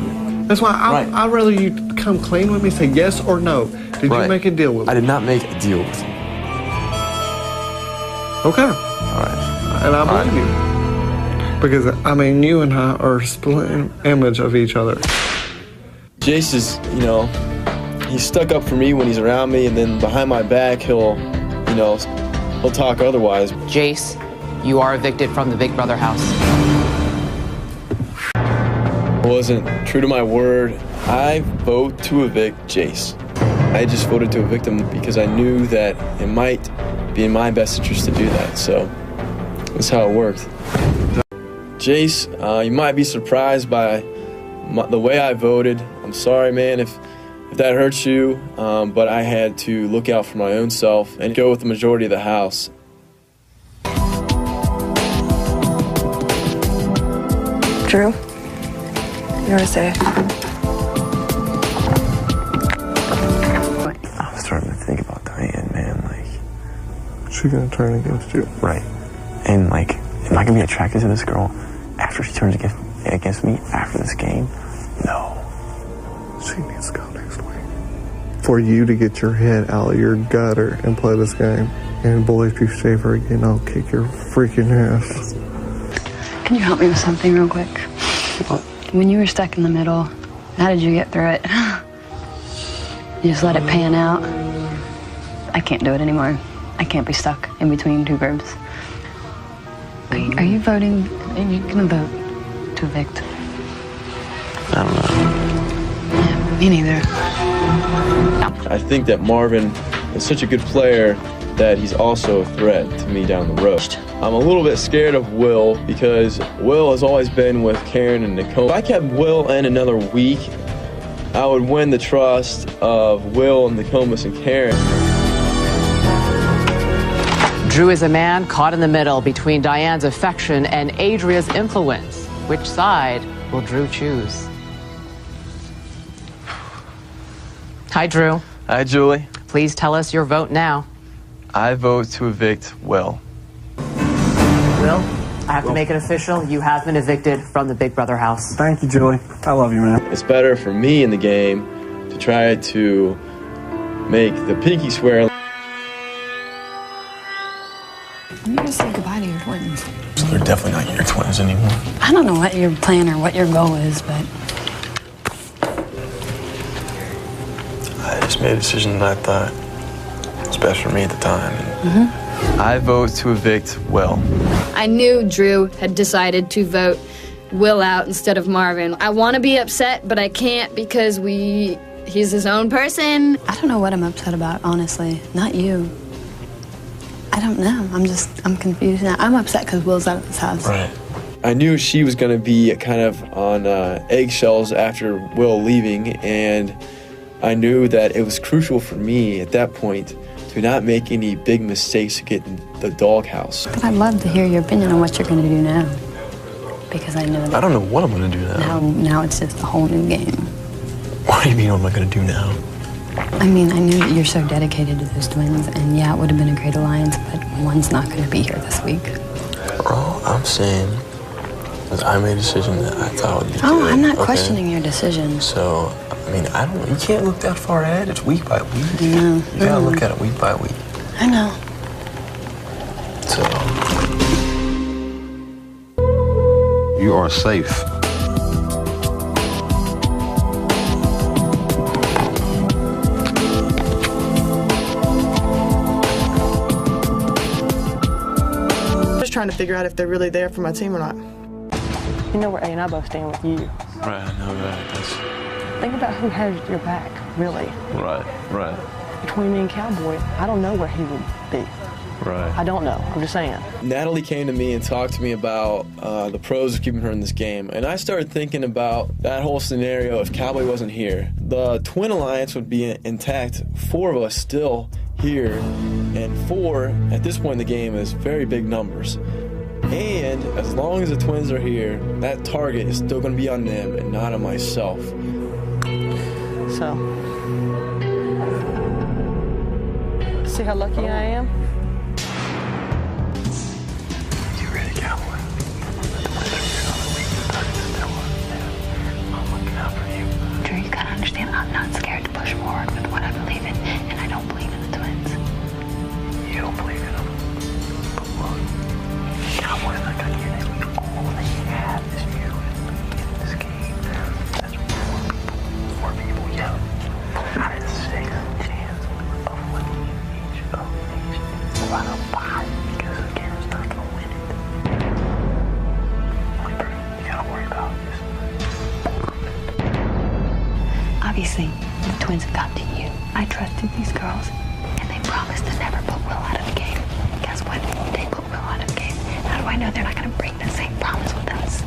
That's why I'd rather you come clean with me, say yes or no. Did you make a deal with him? I did not make a deal with him. Okay. All right. And I believe you. Because, I mean, you and I are a split image of each other. Jace is, he's stuck up for me when he's around me, and then behind my back, he'll talk otherwise. Jace, you are evicted from the Big Brother house. I wasn't true to my word. I vote to evict Jace. I just voted to evict him because I knew that it might be in my best interest to do that. So that's how it worked. Jace, you might be surprised by the way I voted. I'm sorry, man, if that hurts you, but I had to look out for my own self and go with the majority of the house. Drew, you want to say? I was starting to think about Diane, man. She's gonna turn against you. Right. And am I gonna be attracted to this girl after she turns against me after this game? No. She needs to go next week. For you to get your head out of your gutter and play this game. And boy, if you save her again, I'll kick your freaking ass. Can you help me with something real quick? What? When you were stuck in the middle, how did you get through it? You just let it pan out? I can't do it anymore. I can't be stuck in between two verbs. Are you voting? Are you gonna vote to evict? I don't know. Yeah, me neither. I think that Marvin is such a good player that he's also a threat to me down the road. I'm a little bit scared of Will because Will has always been with Karen and Nicole. If I kept Will in another week, I would win the trust of Will and Nokomis and Karen. Drew is a man caught in the middle between Diane's affection and Adria's influence. Which side will Drew choose? Hi, Drew. Hi, Julie. Please tell us your vote now. I vote to evict Will. Will, I have to make it official. You have been evicted from the Big Brother house. Thank you, Julie. I love you, man. It's better for me in the game to try to make the pinky swear. I'm gonna say goodbye to your twins. So they're definitely not your twins anymore. I don't know what your plan or what your goal is, but I just made a decision that I thought was best for me at the time. I vote to evict Will. I knew Drew had decided to vote Will out instead of Marvin. I want to be upset, but I can't because he's his own person. I don't know what I'm upset about, honestly. Not you. I don't know. I'm confused now. I'm upset because Will's out of this house. Right. I knew she was going to be kind of on eggshells after Will leaving, and I knew that it was crucial for me at that point to not make any big mistakes to get in the doghouse. But I'd love to hear your opinion on what you're going to do now. Because I know that I don't know what I'm going to do now. Now it's just a whole new game. What do you mean, what am I going to do now? I mean, I knew that you're so dedicated to those twins, and yeah, it would have been a great alliance, but one's not going to be here this week. All I'm saying is I made a decision that I thought would be Oh, good, I'm not okay? questioning your decision. So, I mean, you can't look that far ahead. It's week by week. I know. You gotta look at it week by week. I know. So, You are safe. Just trying to figure out if they're really there for my team or not. You know where A and I both stand with you. Right, I know that. Think about who has your back, really. Right. Between me and Cowboy, I don't know where he would be. Right. I don't know. I'm just saying. Natalie came to me and talked to me about the pros of keeping her in this game. And I started thinking about that whole scenario if Cowboy wasn't here. The Twin Alliance would be intact, 4 of us still here, and 4 at this point in the game is very big numbers. And as long as the Twins are here, that target is still going to be on them and not on myself. So, see how lucky I am? You ready, Cowboy? I'm looking out for you. Drew, you gotta understand, I'm not scared to push forward with what I believe in, and I don't believe in the Twins. You don't believe in them. But look, Cowboy's not gonna get it. All they have is you in this game. That's 4 people, yeah. Out of 6 chance of winning each of these. About a 5 because Karen's not gonna win it. Only person you gotta worry about is Obviously, the Twins have got to you. I trusted these girls, and they promised to never put Will out of the game. Guess what? They put Will out of the game. How do I know they're not going to break that same promise with us?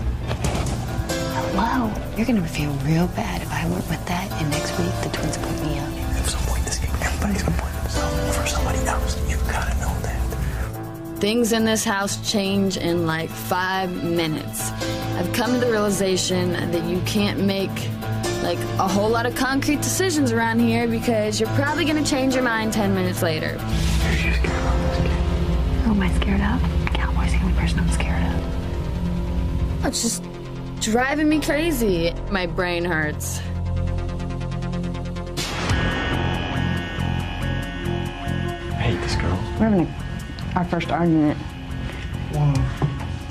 Hello? You're going to feel real bad if I went with that, and next week the Twins put me up. at some point in this game, everybody's gonna point themselves over somebody else. You gotta know that. Things in this house change in like 5 minutes. I've come to the realization that you can't make like a whole lot of concrete decisions around here because you're probably gonna change your mind 10 minutes later. Who am I scared of? Cowboy's the only person I'm scared of. It's just driving me crazy. My brain hurts. I hate this girl. We're having our first argument.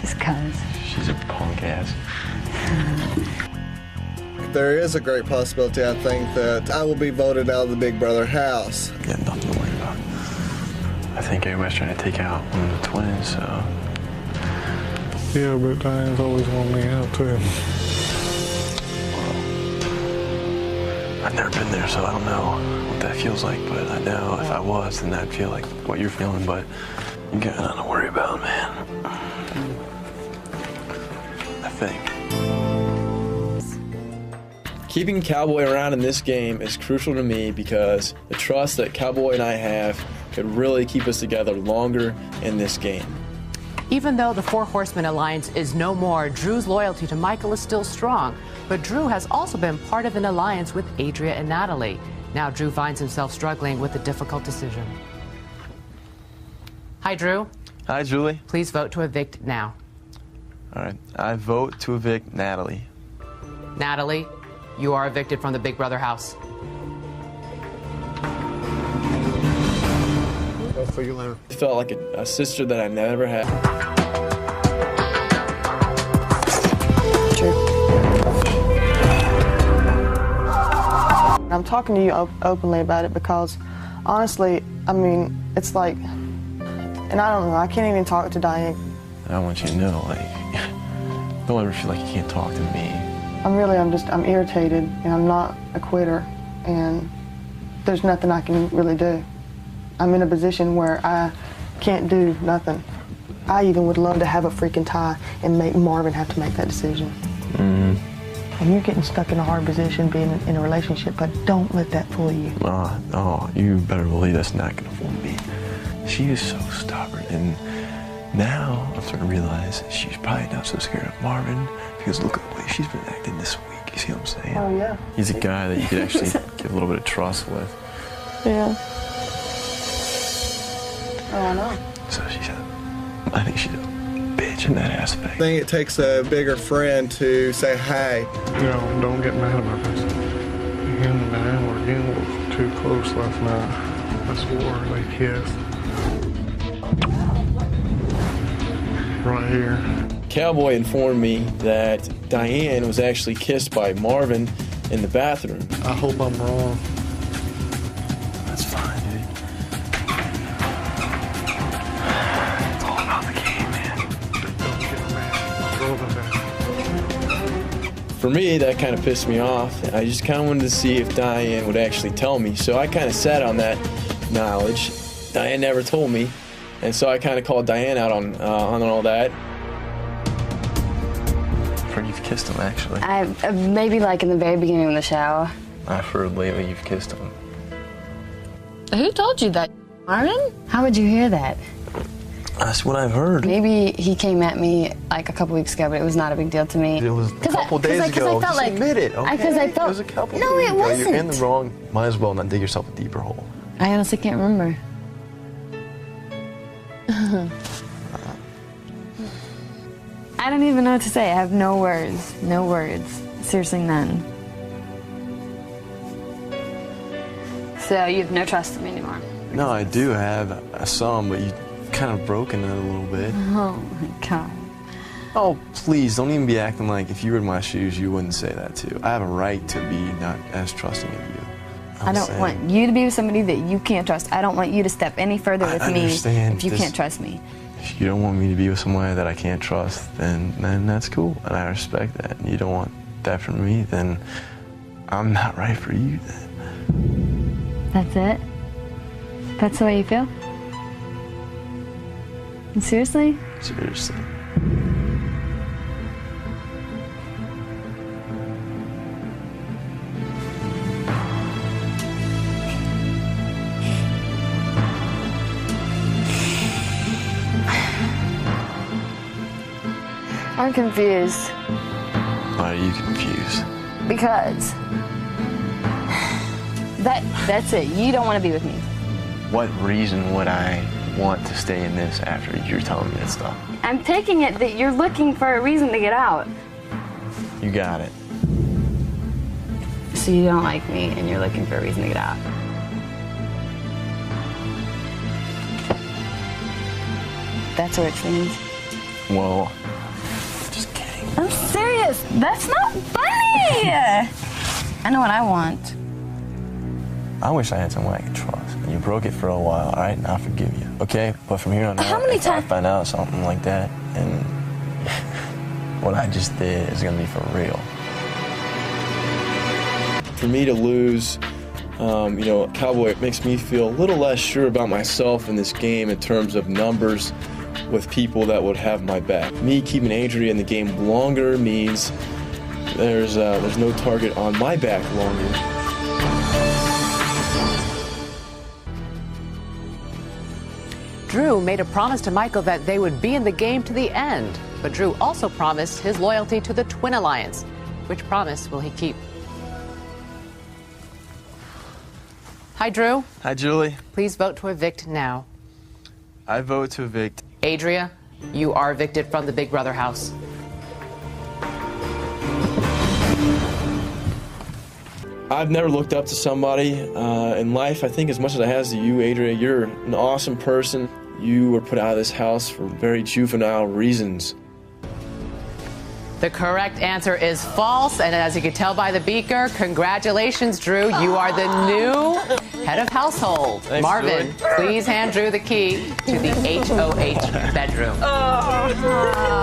Just cuz. She's a punk ass. There is a great possibility, I think, that I will be voted out of the Big Brother house. Yeah, nothing to worry about. I think everybody's trying to take out one of the twins, so. Yeah, but Diane's always wanted me out, too. I've never been there, so I don't know what that feels like, but I know if I was, then I'd feel like what you're feeling, but you got nothing to worry about, man. I think. Keeping Cowboy around in this game is crucial to me because the trust that Cowboy and I have could really keep us together longer in this game. Even though the Four Horsemen alliance is no more, Drew's loyalty to Michael is still strong. But Drew has also been part of an alliance with Adria and Natalie. Now Drew finds himself struggling with a difficult decision. Hi, Drew. Hi, Julie. Please vote to evict now. All right, I vote to evict Natalie. Natalie, you are evicted from the Big Brother house. I'll see you later. I felt like a sister that I never had. I'm talking to you openly about it because, honestly, I mean, it's like, and I don't know, I can't even talk to Diane. I want you to know, like, don't ever feel like you can't talk to me. I'm irritated, and I'm not a quitter, and there's nothing I can really do. I'm in a position where I can't do nothing. I even would love to have a freaking tie and make Marvin have to make that decision. Mm-hmm. And you're getting stuck in a hard position being in a relationship, but don't let that fool you. Oh, you better believe that's not gonna fool me. She is so stubborn, and now I'm starting to realize she's probably not so scared of Marvin because look at the way she's been acting this week. You see what I'm saying? Oh, yeah. He's a guy that you could actually give a little bit of trust with. Yeah. Oh, I know. So I think she's a bitch in that aspect. I think it takes a bigger friend to say, hey. No, don't get mad about this. Him and Diane were getting too close last night. I swore they kissed. Right here. Cowboy informed me that Diane was actually kissed by Marvin in the bathroom. I hope I'm wrong. That's fine, dude. It's all about the game, man. Don't get mad. Go over there. For me, that kind of pissed me off. I just kind of wanted to see if Diane would actually tell me. So I kind of sat on that knowledge. Diane never told me. And so I kind of called Diane out on all that. You've kissed him, actually. Maybe like in the very beginning of the shower. I've heard lately you've kissed him. Who told you that, Marvin? How would you hear that? That's what I've heard. Maybe he came at me like a couple weeks ago, but it was not a big deal to me. It was a couple days ago. Just admit it, okay? Because I felt... It was a couple No, days it ago. wasn't. You're in the wrong. Might as well not dig yourself a deeper hole. I honestly can't remember. I don't even know what to say. I have no words. No words. Seriously, none. So you have no trust in me anymore? No, I do have some, but you've kind of broken it a little bit. Oh my God. Oh, please, don't even be acting like if you were in my shoes, you wouldn't say that too. I have a right to be not as trusting of you. I don't want you to be with somebody that you can't trust. I don't want you to step any further with me if you can't trust me. If you don't want me to be with somebody that I can't trust, then that's cool, and I respect that. And you don't want that from me, then I'm not right for you then. That's it? That's the way you feel? And seriously? Seriously. I'm confused. Why are you confused? Because that's it. You don't want to be with me. What reason would I want to stay in this after you're telling me that stuff? I'm taking it that you're looking for a reason to get out. You got it. So you don't like me and you're looking for a reason to get out. That's where it stands. Well, I'm serious. That's not funny. I know what I want. I wish I had someone I could trust. And you broke it for a while, all right? And I forgive you, okay? But from here on out, if I find out something like that, and what I just did is gonna be for real. For me to lose, Cowboy, it makes me feel a little less sure about myself in this game in terms of numbers with people that would have my back. Me keeping Adria in the game longer means there's no target on my back longer. Drew made a promise to Michael that they would be in the game to the end, but Drew also promised his loyalty to the Twin Alliance. Which promise will he keep? Hi, Drew. Hi, Julie. Please vote to evict now. I vote to evict. Adria, you are evicted from the Big Brother house. I've never looked up to somebody in life, I think, as much as I have to you, Adria. You're an awesome person. You were put out of this house for very juvenile reasons. The correct answer is false, and as you can tell by the beaker, congratulations, Drew. You are the new head of household. Thanks, Marvin, Julie. please hand Drew the key to the HOH bedroom.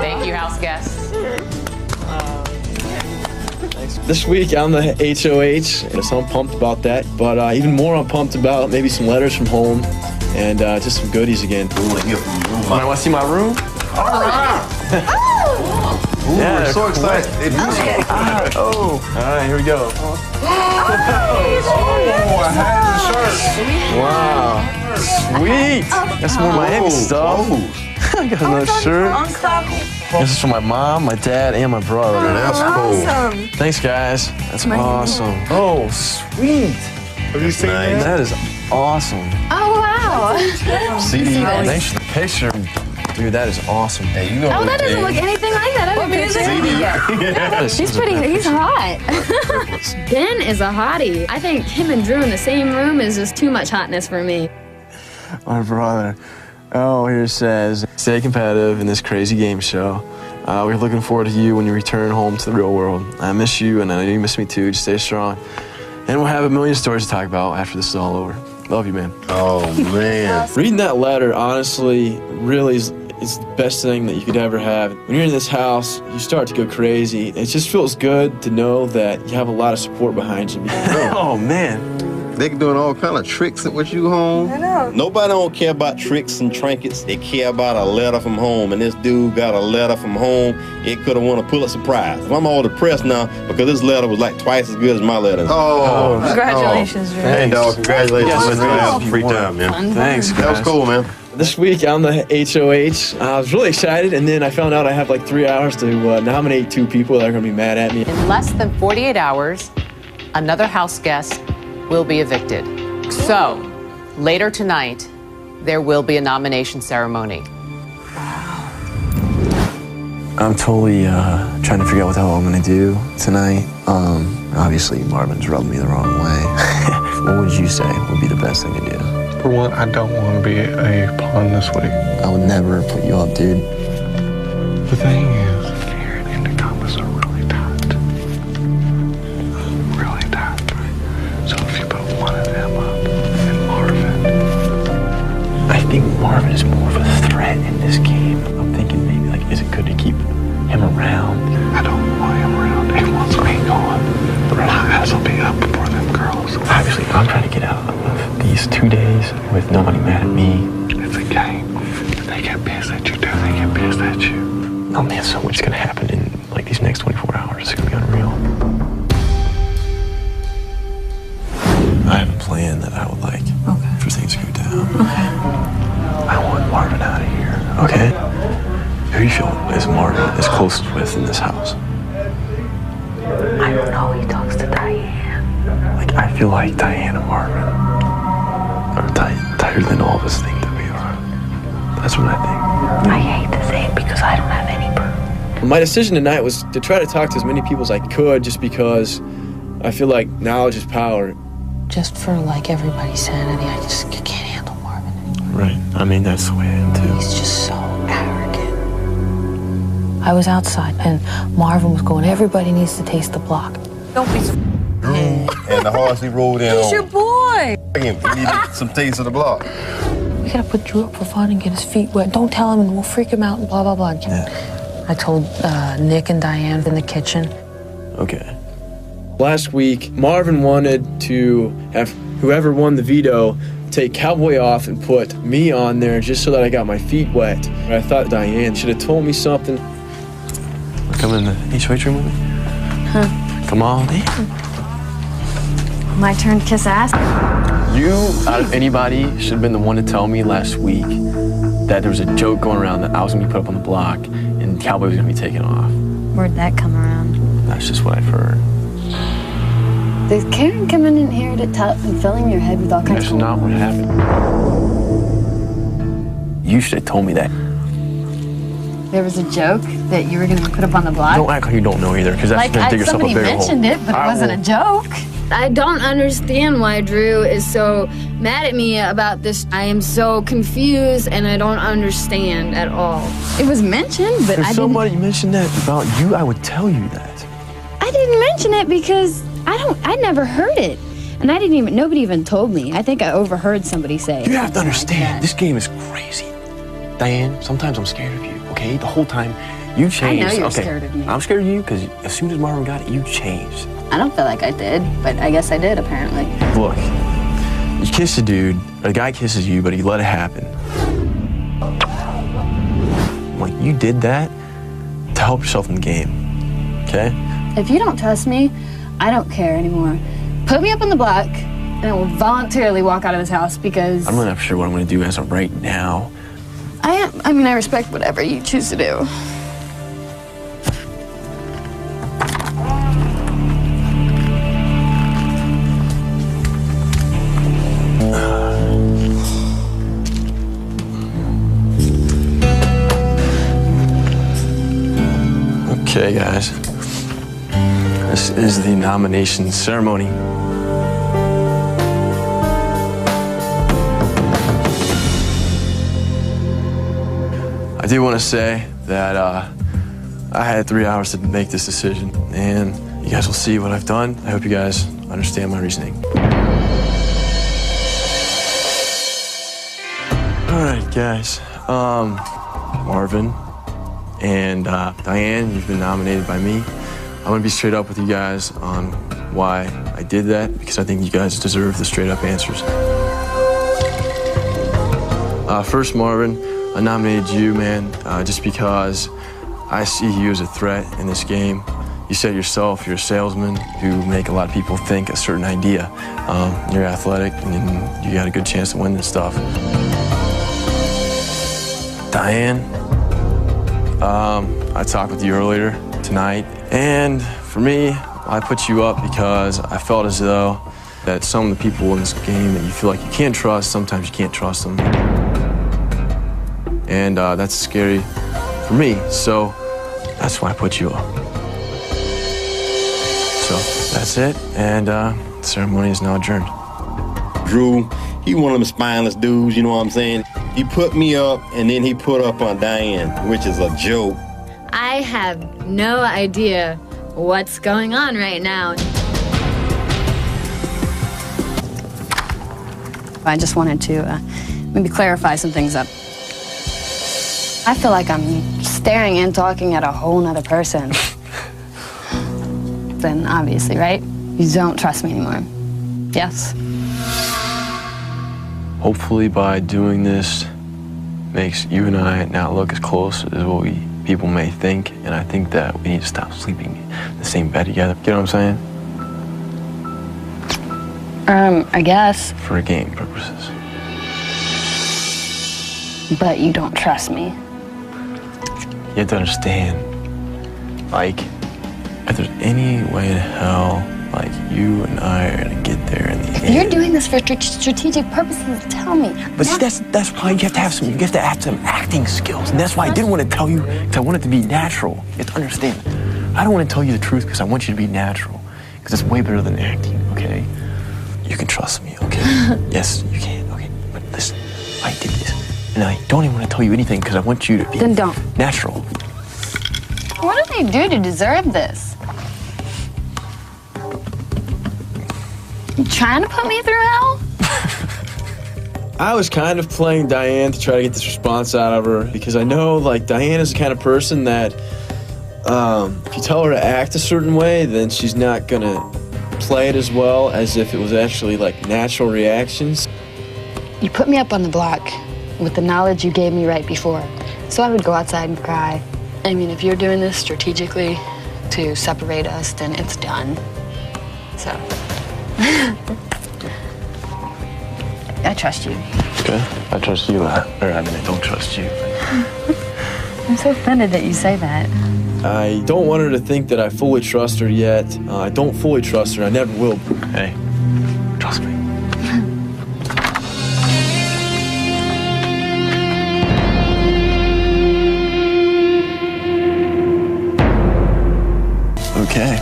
Thank you, house guests. This week, I'm the HOH, and so I'm pumped about that. But even more, I'm pumped about maybe some letters from home and just some goodies again. Want to see my room? All right. Ooh, Yeah, we're so they're excited. All right, here we go. Oh, I had the shirt. Wow. Sweet. That's some more Miami stuff. I got another shirt. This is for my mom, my dad, and my brother. That's cool. Awesome. Thanks, guys. That's awesome. Oh, sweet. Have you seen that? That is awesome. Oh, wow. CD, thanks for the picture. Dude, that is awesome. Hey, you know Oh, that doesn't look anything like that. I didn't CD. He's hot. Ben is a hottie. I think him and Drew in the same room is just too much hotness for me. My brother. Oh, here it says, stay competitive in this crazy game show. We're looking forward to you when you return home to the real world. I miss you, and I know you miss me too. Just stay strong. And we'll have a million stories to talk about after this is all over. Love you, man. Oh, man. Reading that letter, honestly, really is the best thing that you could ever have. When you're in this house, you start to go crazy. It just feels good to know that you have a lot of support behind you. Oh, man. They doing all kind of tricks with you home. I know. Nobody don't care about tricks and trinkets. They care about a letter from home. And this dude got a letter from home. It could have won a Pulitzer Prize. I'm all depressed now because this letter was like twice as good as my letter. Oh. Congratulations, Drew. Hey, dog. Congratulations. Yes, Have free time, man. Thanks, guys. That was cool, man. This week on the HOH, I was really excited, and then I found out I have like 3 hours to nominate 2 people that are going to be mad at me. In less than 48 hours, another house guest will be evicted. So, later tonight, there will be a nomination ceremony. I'm totally trying to figure out what the hell I'm gonna do tonight. Obviously, Marvin's rubbed me the wrong way. What would you say would be the best thing to do? For one, I don't want to be a pawn this week. I would never put you up, dude. The thing is, Karen and Nicholas are really tight. Really tight. So if you put one of them up and Marvin. I think Marvin is more of a threat in this game. I'm thinking maybe, like, is it good to keep him around? I don't want him around. He wants me gone. My eyes will be up before them girls. Obviously, I'm trying to get out of these 2 days with nobody mad at me. It's a game. If they get pissed at you, they get pissed at you. Oh man, so much is gonna happen in like these next 24 hours. It's gonna be unreal. I have a plan that I would like for things to go down. I want Marvin out of here. Okay? Who do you feel is Marvin is closest with in this house? I don't know. He talks to Diane. Like, I feel like Diane and Marvin are tighter than all of us think that we are. That's what I think. I hate to say it because I don't have any proof. My decision tonight was to try to talk to as many people as I could, just because I feel like knowledge is power. Just for like everybody's sanity, I can't handle Marvin anymore. Right. I mean, that's the way I am too. He's just so arrogant. I was outside and Marvin was going, everybody needs to taste the block. Don't be so. And the horse he rode in He's on. your boy. He needed some taste of the block. We gotta put Drew up for fun and get his feet wet. Don't tell him and we'll freak him out and blah, blah, blah. Yeah. I told Nick and Diane in the kitchen. Okay. Last week, Marvin wanted to have whoever won the veto take Cowboy off and put me on there just so that I got my feet wet. I thought Diane should have told me something. Come in the HOH room with me? Huh? Come on in. My turn to kiss ass? You, out of anybody, should have been the one to tell me last week that there was a joke going around that I was gonna be put up on the block and Cowboy was gonna be taken off. Where'd that come around? That's just what I've heard. Did Karen come in here and filling your head with all kinds That's of... not what happened. You should have told me that. There was a joke that you were going to put up on the block? Don't act like you don't know either, because that's Like, gonna dig yourself a somebody bigger hole. mentioned it, but it wasn't a joke. I don't understand why Drew is so mad at me about this. I am so confused and I don't understand at all. It was mentioned, but If I somebody mentioned that about you, I would tell you that. I didn't mention it because I never heard it. And nobody even told me. I think I overheard somebody say it. You have to understand, this game is crazy. Diane, sometimes I'm scared of you, okay? The whole time, you changed. I know you're okay. scared of me. I'm scared of you because as soon as Marvin got it, you changed. I don't feel like I did, but I guess I did, apparently. Look, you kiss a dude, a guy kisses you, but you let it happen. Like, you did that to help yourself in the game, okay? If you don't trust me, I don't care anymore. Put me up on the block, and I will voluntarily walk out of this house because... I'm not sure what I'm gonna do as of right now. I respect whatever you choose to do. Okay, guys. This is the nomination ceremony. I do want to say that I had 3 hours to make this decision, and you guys will see what I've done. I hope you guys understand my reasoning. All right, guys. Marvin and Diane, you've been nominated by me. I'm gonna be straight up with you guys on why I did that, because I think you guys deserve the straight up answers. First, Marvin, I nominated you, man, just because I see you as a threat in this game. You said yourself, you're a salesman who make a lot of people think a certain idea. You're athletic and you got a good chance to win this stuff. Diane, I talked with you earlier tonight, and for me, I put you up because I felt as though that some of the people in this game that you feel like you can't trust, sometimes you can't trust them. And that's scary for me, so that's why I put you up. So that's it, and the ceremony is now adjourned. Drew, he one of them spineless dudes, you know what I'm saying? He put me up, and then he put up on Diane, which is a joke. I have no idea what's going on right now. I just wanted to maybe clarify some things up. I feel like I'm staring and talking at a whole nother person. Then obviously, right? You don't trust me anymore. Yes? Hopefully by doing this makes you and I not look as close as what people may think, and I think that we need to stop sleeping in the same bed together. You know what I'm saying? I guess. For game purposes. But you don't trust me. You have to understand, like, if there's any way in hell, like, you and I are gonna get there in the end. You're doing this for strategic purposes. Tell me. But see, that's why you have to have some acting skills, and that's why I didn't want to tell you, because I want it to be natural. You have to understand. I don't want to tell you the truth because I want you to be natural, because it's way better than acting. Okay? You can trust me. Okay? Yes, you can. Okay? But listen, I did this, and I don't even want to tell you anything because I want you to be Then don't. natural. What did they do to deserve this? You trying to put me through hell? I was kind of playing Diane to try to get this response out of her because I know, like, Diane is the kind of person that if you tell her to act a certain way, then she's not gonna play it as well as if it was actually, like, natural reactions. You put me up on the block with the knowledge you gave me right before, so I would go outside and cry. I mean, if you're doing this strategically to separate us, then it's done. So, I trust you. Okay, I trust you. Or I mean, I don't trust you. I'm so offended that you say that. I don't want her to think that I fully trust her yet. I don't fully trust her. I never will. Hey, trust me. Okay.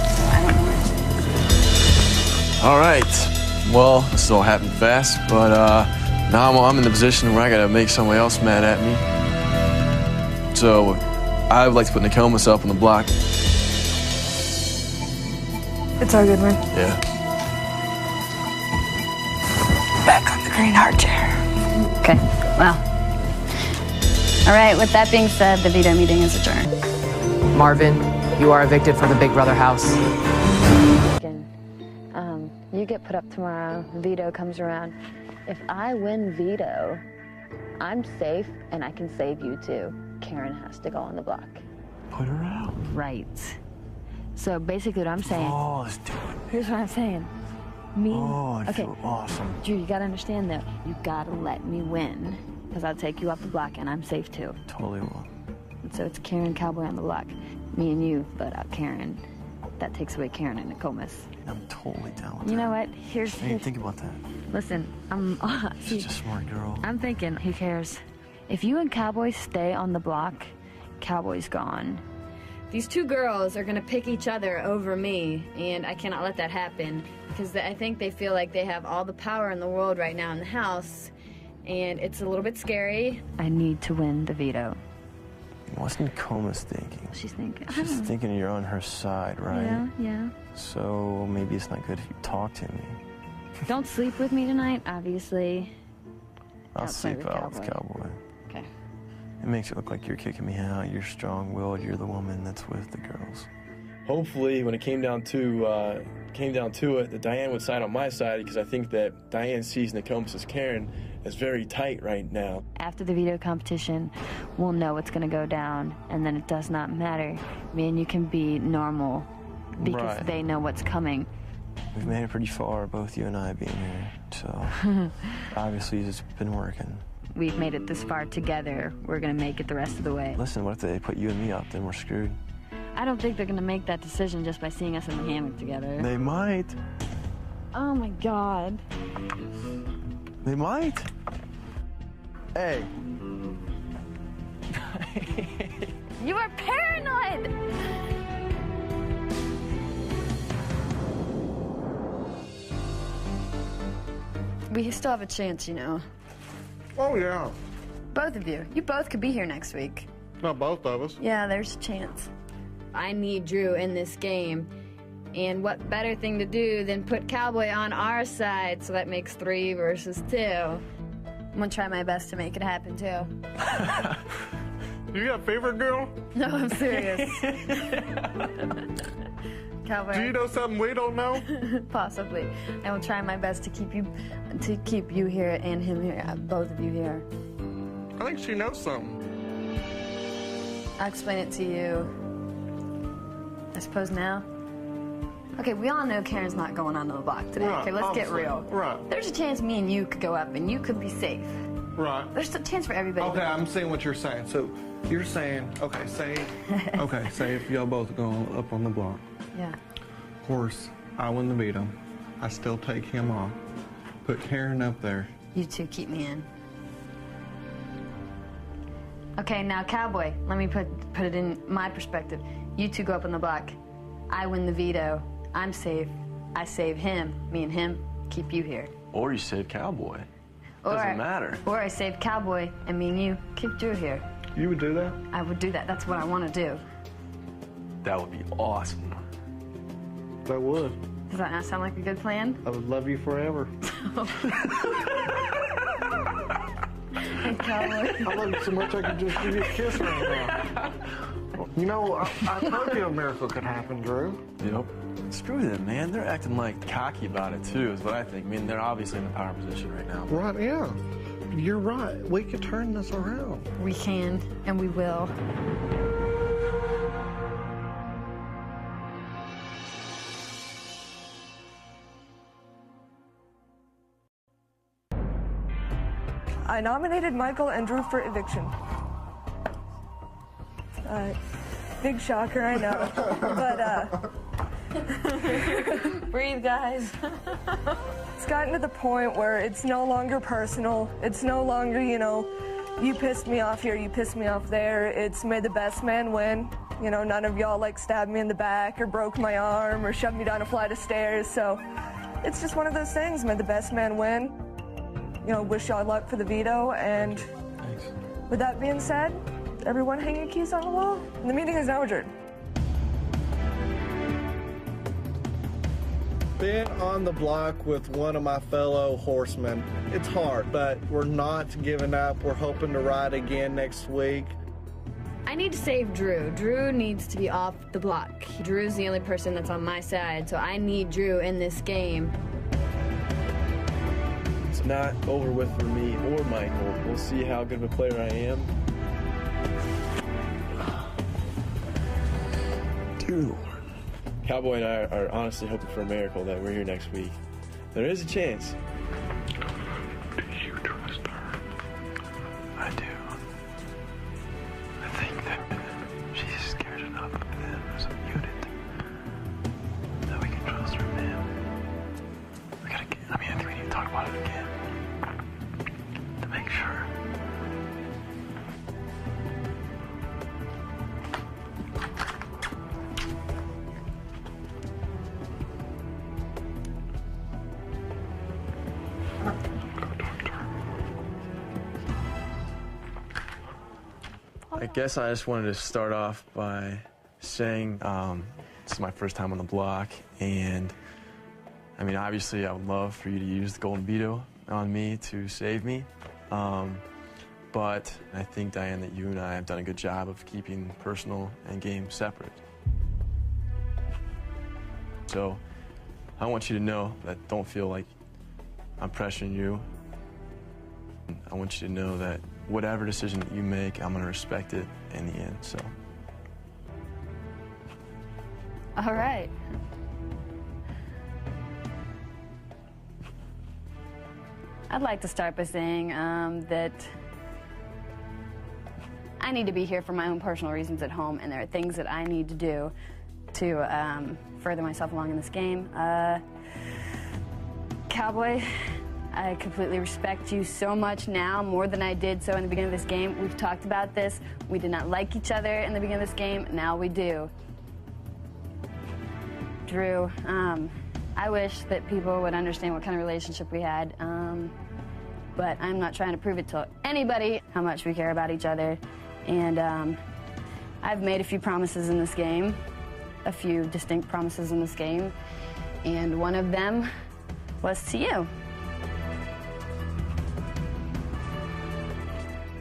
All right. Well, this all happened fast, but now I'm in the position where I gotta make somebody else mad at me. So I would like to put Nokomis up on the block. It's all good, man. Yeah. Back on the green hard chair. Okay, well. All right, with that being said, the veto meeting is adjourned. Marvin, you are evicted from the Big Brother house. You get put up tomorrow, veto comes around. If I win veto, I'm safe and I can save you too. Karen has to go on the block. Put her out. Right. So basically what I'm saying. Oh, let's do it. Here's what I'm saying. Me. Oh, I okay. feel awesome. Drew, you gotta understand though. You gotta let me win. Because I'll take you off the block and I'm safe too. Totally will. And so it's Karen Cowboy on the block. Me and you vote out Karen. That takes away Karen and Nokomis. I'm totally down with that. You know what? I didn't even think about that. Listen, I'm She's a smart girl. I'm thinking, who cares? If you and Cowboy stay on the block, Cowboy's gone. These two girls are gonna pick each other over me, and I cannot let that happen because I think they feel like they have all the power in the world right now in the house, and it's a little bit scary. I need to win the veto. What's Nakoma's thinking? She's thinking. She's thinking you're on her side, right? Yeah. So maybe it's not good if you talk to me. Don't sleep with me tonight, obviously. I'll Outside sleep with out with Cowboy. Okay. It makes it look like you're kicking me out. You're strong-willed. You're the woman that's with the girls. Hopefully, when it came down to it, that Diane would side on my side, because I think that Diane sees Nokomis' Karen as very tight right now. After the veto competition, we'll know what's going to go down, and then it does not matter. Me and you can be normal because Right. they know what's coming. We've made it pretty far, both you and I being here. So obviously it's been working. We've made it this far together. We're going to make it the rest of the way. Listen, what if they put you and me up? Then we're screwed. I don't think they're going to make that decision just by seeing us in the hammock together. They might. Oh my God. They might. Hey. You are paranoid! We still have a chance, you know. Oh, yeah. Both of you. You both could be here next week. Not both of us. Yeah, there's a chance. I need Drew in this game. And what better thing to do than put Cowboy on our side, so that makes 3 versus 2. I'm gonna try my best to make it happen, too. You got a favorite girl? No, I'm serious. Cowboy. Do you know something we don't know? Possibly. I will try my best to keep you here and him here, both of you here. I think she knows something. I'll explain it to you. I suppose now. Okay, we all know Karen's not going onto the block today. Right, Okay, let's get obviously. real. Right. There's a chance me and you could go up and you could be safe. Right. There's a chance for everybody. Okay, I'm seeing what you're saying. So you're saying, okay, say if y'all both go up on the block. Yeah. Of course, I win the veto. I still take him off. Put Karen up there. You two keep me in. Okay, now Cowboy, let me put it in my perspective. You two go up on the block. I win the veto. I'm safe. I save him. Me and him keep you here. Or you save Cowboy. Or Doesn't matter. Or I save Cowboy and me and you keep Drew here. You would do that? I would do that. That's what I want to do. That would be awesome. That would. Does that not sound like a good plan? I would love you forever. Hey, Cowboy. I love you so much I could just give you a kiss right now. You know, I told you a miracle could happen, Drew. Yep. Screw them, man. They're acting like cocky about it too, is what I think. I mean, they're obviously in the power position right now. Right, yeah. You're right. We could turn this around. We can, and we will. I nominated Michael and Drew for eviction. Big shocker, I know. But, breathe, guys. It's gotten to the point where it's no longer personal. It's no longer, you pissed me off here, you pissed me off there. It's may the best man win. None of y'all stabbed me in the back or broke my arm or shoved me down a flight of stairs. So it's just one of those things. May the best man win. Wish y'all luck for the veto, and with that being said, everyone hang your keys on the wall. The meeting is now adjourned. Being on the block with one of my fellow horsemen, it's hard, but we're not giving up. We're hoping to ride again next week. I need to save Drew. Drew needs to be off the block. Drew's the only person that's on my side, so I need Drew in this game. It's not over with for me or Michael. We'll see how good of a player I am. Dear Lord. Cowboy and I are honestly hoping for a miracle that we're here next week. There is a chance. Do you trust her? I do. I think that she's scared enough of them as a unit that we can trust her, man. I think we need to talk about it again to make sure. I guess I just wanted to start off by saying this is my first time on the block, and I mean, obviously I would love for you to use the golden veto on me to save me, but I think, Diane, that you and I have done a good job of keeping personal and game separate. So I want you to know that don't feel like I'm pressuring you. I want you to know that whatever decision that you make, I'm gonna respect it in the end, so. All right. I'd like to start by saying that I need to be here for my own personal reasons at home, and there are things that I need to do to further myself along in this game. Cowboy, I completely respect you so much now, more than I did so in the beginning of this game. We've talked about this. We did not like each other in the beginning of this game. Now we do. Drew, I wish that people would understand what kind of relationship we had, but I'm not trying to prove it to anybody how much we care about each other. And I've made a few promises in this game, a few distinct promises in this game, and one of them was to you.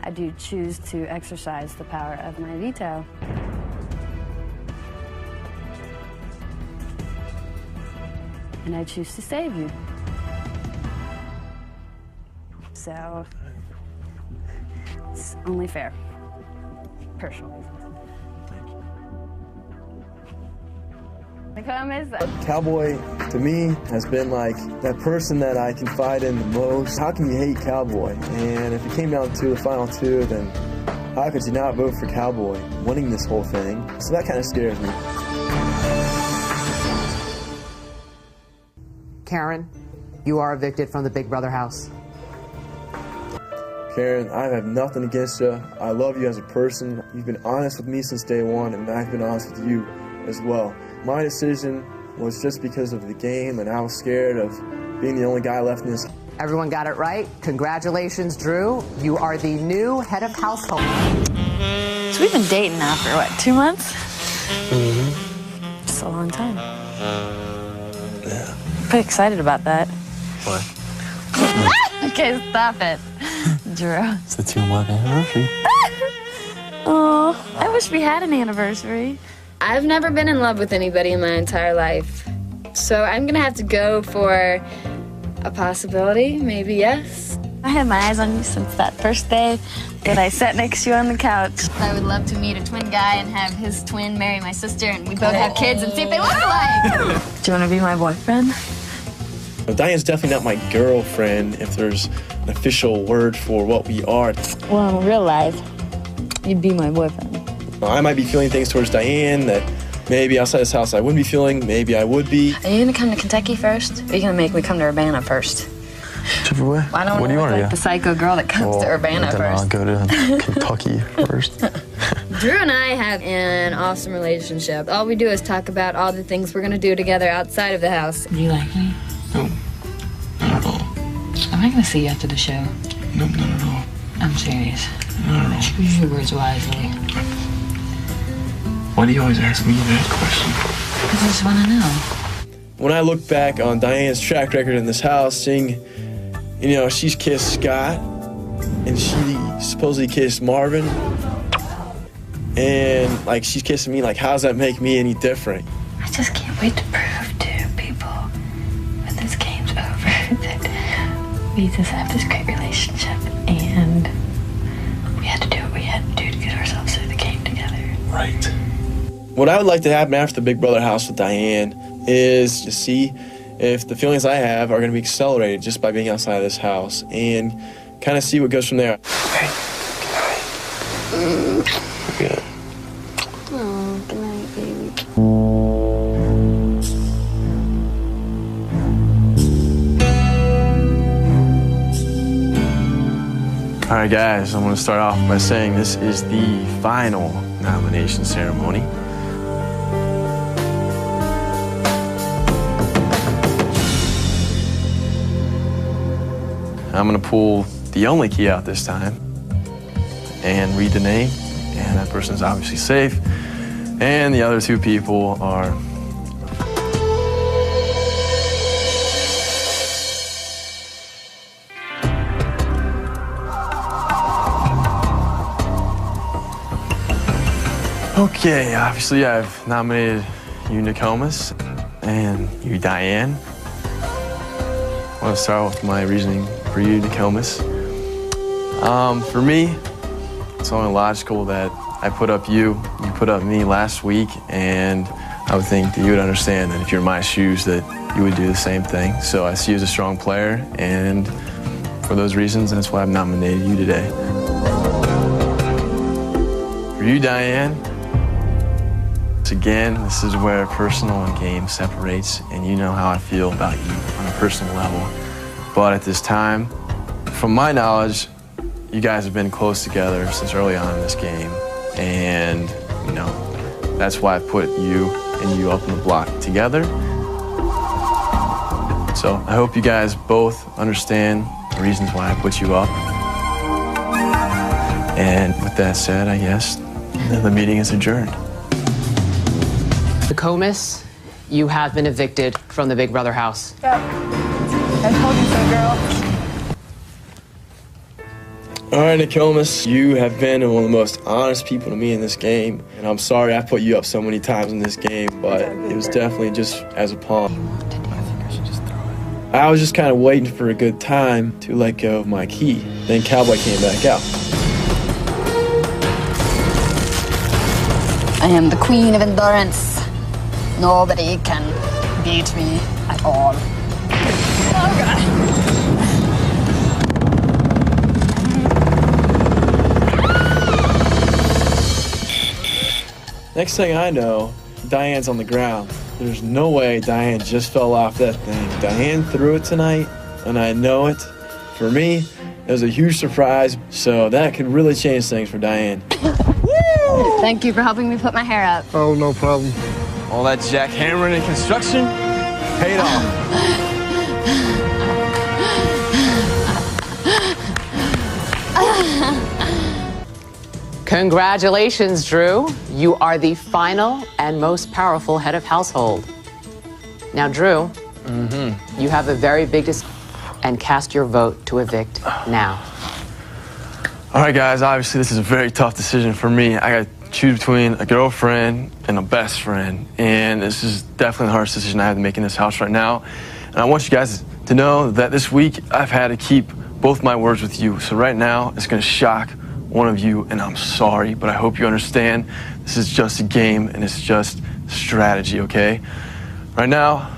I do choose to exercise the power of my veto. And I choose to save you. So, it's only fair. Personal reasons. Cowboy, to me, has been like that person that I confide in the most. How can you hate Cowboy? And if it came down to the final two, then how could you not vote for Cowboy winning this whole thing? So that kind of scares me. Karen, you are evicted from the Big Brother house. Karen, I have nothing against you. I love you as a person. You've been honest with me since day one, and I've been honest with you as well. My decision was just because of the game, and I was scared of being the only guy left in this. Everyone got it right. Congratulations, Drew. You are the new head of household. So we've been dating now for what, 2 months? Mm-hmm. Just a long time. Yeah. Pretty excited about that. What? Okay, stop it, Drew. It's the 2-month anniversary. Oh, I wish we had an anniversary. I've never been in love with anybody in my entire life. So I'm gonna have to go for a possibility, maybe yes. I had my eyes on you since that first day that I sat next to you on the couch. I would love to meet a twin guy and have his twin marry my sister, and we both have kids and see if they look alike. Do you want to be my boyfriend? Diane's definitely not my girlfriend, if there's an official word for what we are. Well, in real life, you'd be my boyfriend. I might be feeling things towards Diane that maybe outside this house I wouldn't be feeling, maybe I would be. Are you gonna come to Kentucky first? Or are you gonna make me come to Urbana first? Whichever way. I don't want to look like the psycho girl that comes to Urbana then I'll first. go to Kentucky first. Drew and I have an awesome relationship. All we do is talk about all the things we're gonna do together outside of the house. Do you like me? No, not at all. I'm not gonna see you after the show. No, not at all. I'm serious. Not at all. Choose your words wisely. Why do you always ask me that question? Because I just want to know. When I look back on Diane's track record in this house, seeing, you know, she's kissed Scott, and she supposedly kissed Marvin, and, like, she's kissing me, like, how does that make me any different? I just can't wait to prove to people when this game's over that we just have this great relationship, and we had to do what we had to do to get ourselves through the game together. Right. What I would like to happen after the Big Brother house with Diane is to see if the feelings I have are going to be accelerated just by being outside of this house, and kind of see what goes from there. Hey, good night. Good. Oh, good night, baby. All right, guys, I'm going to start off by saying this is the final nomination ceremony. I'm going to pull the only key out this time and read the name, and that person is obviously safe. And the other two people are okay, obviously I've nominated you, Nokomis, and you, Diane. I want to start with my reasoning for you, Nokomis. For me, it's only logical that I put up you put up me last week, and I would think that you would understand that if you're in my shoes that you would do the same thing. So I see you as a strong player, and for those reasons, that's why I've nominated you today. For you, Diane, again, this is where personal and game separates, and you know how I feel about you on a personal level. But at this time, from my knowledge, you guys have been close together since early on in this game, and you know, that's why I put you and you up on the block together. So I hope you guys both understand the reasons why I put you up. And with that said, I guess the meeting is adjourned. Nokomis, you have been evicted from the Big Brother house. Yep. I told you so, girl. All right, Nokomis, you have been one of the most honest people to me in this game, and I'm sorry I put you up so many times in this game, but it was definitely just as a pawn. I was just kind of waiting for a good time to let go of my key. Then Cowboy came back out. I am the queen of endurance. Nobody can beat me at all. Oh, God. Next thing I know, Diane's on the ground. There's no way Diane just fell off that thing. Diane threw it tonight, and I know it. For me, it was a huge surprise, so that could really change things for Diane. Thank you for helping me put my hair up. Oh, no problem. All that jackhammering and construction paid off. Congratulations, Drew. You are the final and most powerful head of household. Now, Drew, you have a very big decision, and cast your vote to evict now. All right, guys, obviously this is a very tough decision for me. I got to choose between a girlfriend and a best friend, and this is definitely the hardest decision I have to make in this house right now. And I want you guys to know that this week I've had to keep both my words with you. So right now it's going to shock one of you, and I'm sorry, but I hope you understand this is just a game and it's just strategy, okay? Right now,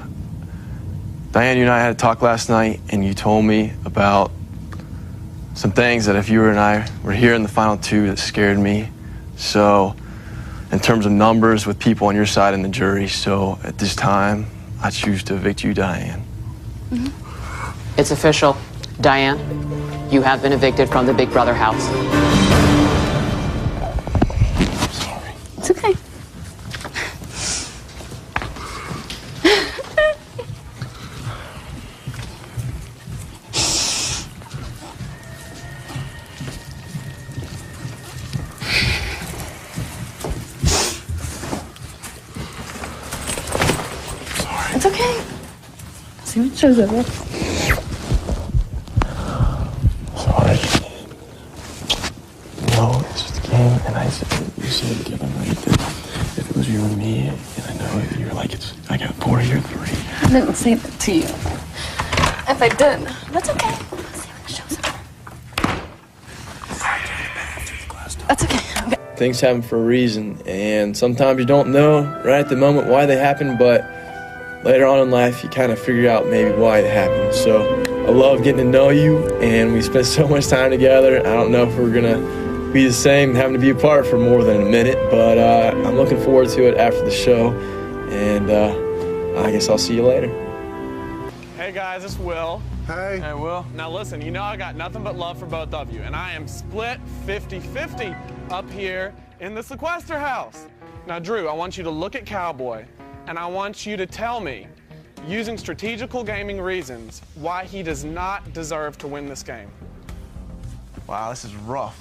Diane, you and I had a talk last night, and you told me about some things that if you and I were here in the final two that scared me. So in terms of numbers with people on your side in the jury, so at this time, I choose to evict you, Diane. It's official. Diane, you have been evicted from the Big Brother house. Sorry. It's okay. It's okay. See what shows over. Sorry. No, it's just a game, and you said the other night that if it was you and me, and I know that you're like, I got 4, you're 3. I didn't say that to you. If I did, that's okay. See what shows over. That's okay. Things happen for a reason, and sometimes you don't know right at the moment why they happen, but later on in life, you kind of figure out maybe why it happened. So I love getting to know you, and we spent so much time together. I don't know if we're going to be the same, having to be apart for more than a minute, but I'm looking forward to it after the show, and I guess I'll see you later. Hey guys, it's Will. Hey. Hey, Will. Now listen, you know I got nothing but love for both of you, and I am split 50-50 up here in the sequester house. Now, Drew, I want you to look at Cowboy, and I want you to tell me, using strategical gaming reasons, why he does not deserve to win this game. Wow, this is rough.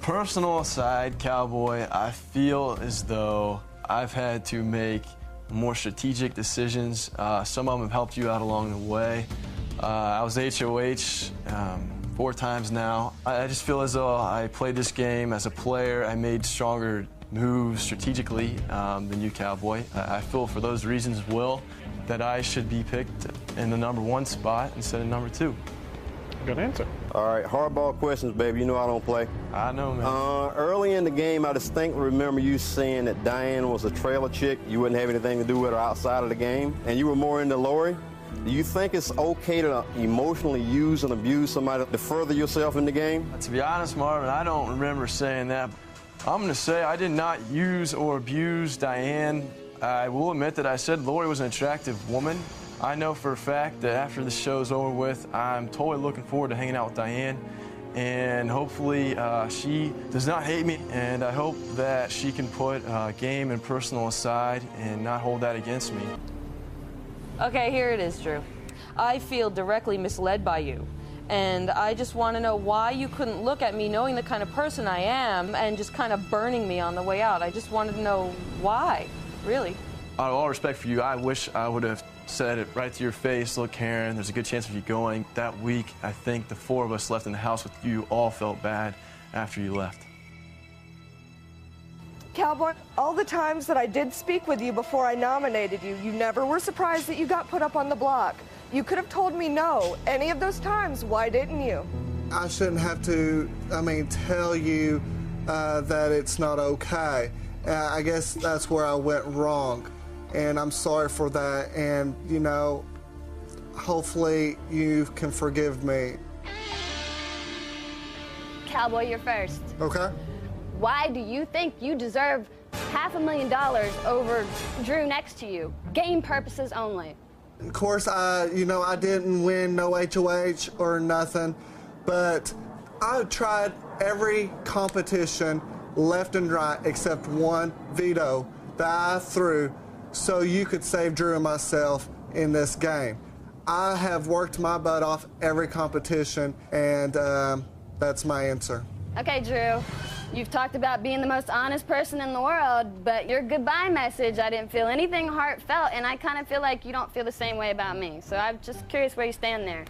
Personal aside, Cowboy, I feel as though I've had to make more strategic decisions. Some of them have helped you out along the way. I was HOH 4 times now. I just feel as though I played this game as a player. I made stronger moves strategically than you, Cowboy. I feel for those reasons, Will, that I should be picked in the number 1 spot instead of number 2. Good answer. All right, hardball questions, baby. You know I don't play. I know, man. Early in the game, I distinctly remember you saying that Diane was a trailer chick. You wouldn't have anything to do with her outside of the game, and you were more into Lori. Do you think it's okay to emotionally use and abuse somebody to further yourself in the game? To be honest, Marvin, I don't remember saying that. I'm going to say I did not use or abuse Diane. I will admit that I said Lori was an attractive woman. I know for a fact that after the show's over with, I'm totally looking forward to hanging out with Diane. And hopefully she does not hate me. And I hope that she can put game and personal aside and not hold that against me. Okay, here it is, Drew. I feel directly misled by you. And I just want to know why you couldn't look at me knowing the kind of person I am and just kind of burning me on the way out. I just wanted to know why, really. Out of all respect for you, I wish I would have said it right to your face. Look, Karen, there's a good chance of you going. That week, I think the 4 of us left in the house with you all felt bad after you left. Cowboy, all the times that I did speak with you before I nominated you, you never were surprised that you got put up on the block. You could have told me no any of those times. Why didn't you? I shouldn't have to, tell you that it's not okay. I guess that's where I went wrong. And I'm sorry for that. And, hopefully you can forgive me. Cowboy, you're first. Okay. Why do you think you deserve $500,000 over Drew next to you? Game purposes only. Of course, I didn't win no HOH or nothing, but I tried every competition left and right except one veto that I threw so you could save Drew and myself in this game. I have worked my butt off every competition, and that's my answer. Okay, Drew. You've talked about being the most honest person in the world, but your goodbye message, I didn't feel anything heartfelt, and I kind of feel like you don't feel the same way about me. So I'm just curious where you stand there.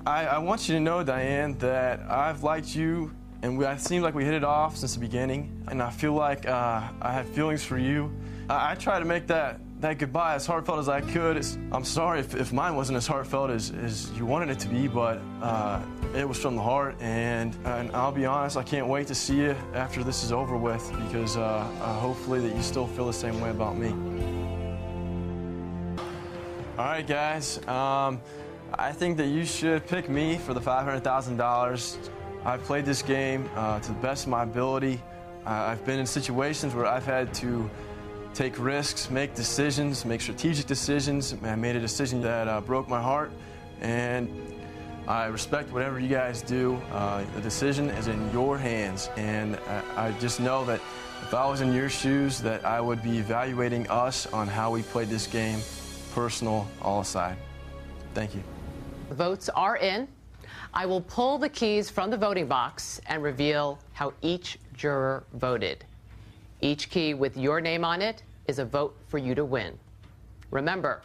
I want you to know, Diane, that I've liked you, and it seemed like we hit it off since the beginning, and I feel like I have feelings for you. I try to make that goodbye as heartfelt as I could. I'm sorry if mine wasn't as heartfelt as you wanted it to be, but it was from the heart, and I'll be honest, I can't wait to see you after this is over with, because hopefully that you still feel the same way about me. All right, guys, I think that you should pick me for the $500,000. I've played this game to the best of my ability. I've been in situations where I've had to take risks, make decisions, make strategic decisions. I made a decision that broke my heart, and I respect whatever you guys do. The decision is in your hands, and I just know that if I was in your shoes, that I would be evaluating us on how we played this game, personal, all aside. Thank you. Votes are in. I will pull the keys from the voting box and reveal how each juror voted. Each key with your name on it is a vote for you to win. Remember,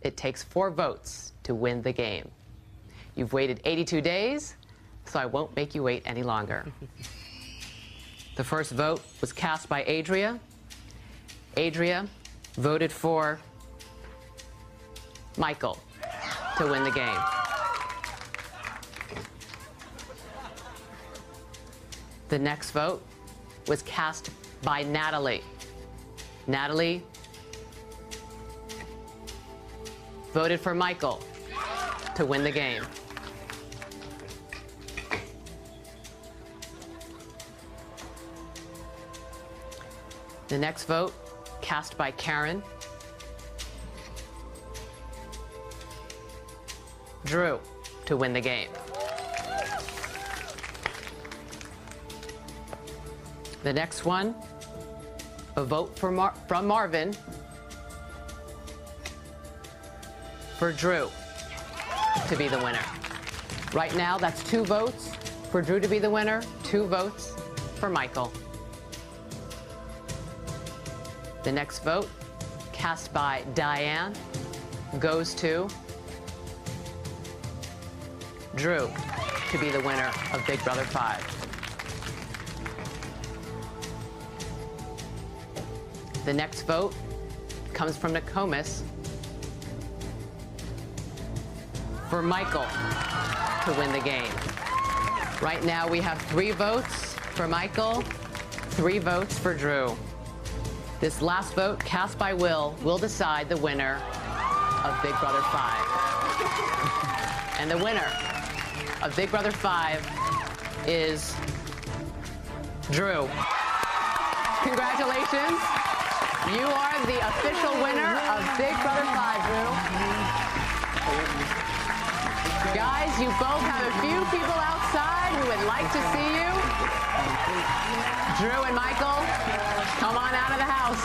it takes 4 votes to win the game. You've waited 82 days, so I won't make you wait any longer. The first vote was cast by Adria. Adria voted for Michael to win the game. The next vote was cast by Natalie. Natalie voted for Michael to win the game. The next vote, cast by Karen. Drew to win the game. The next one, a vote from Marvin for Drew to be the winner. Right now, that's 2 votes for Drew to be the winner, 2 votes for Michael. The next vote, cast by Diane, goes to Drew to be the winner of Big Brother 5. The next vote comes from Nokomis for Michael to win the game. Right now we have 3 votes for Michael, 3 votes for Drew. This last vote, cast by Will decide the winner of Big Brother 5. And the winner of Big Brother 5 is Drew. Congratulations. You are the official winner of Big Brother 5, Drew. Guys, you both have a few people outside who would like to see you. Drew and Michael, come on out of the house.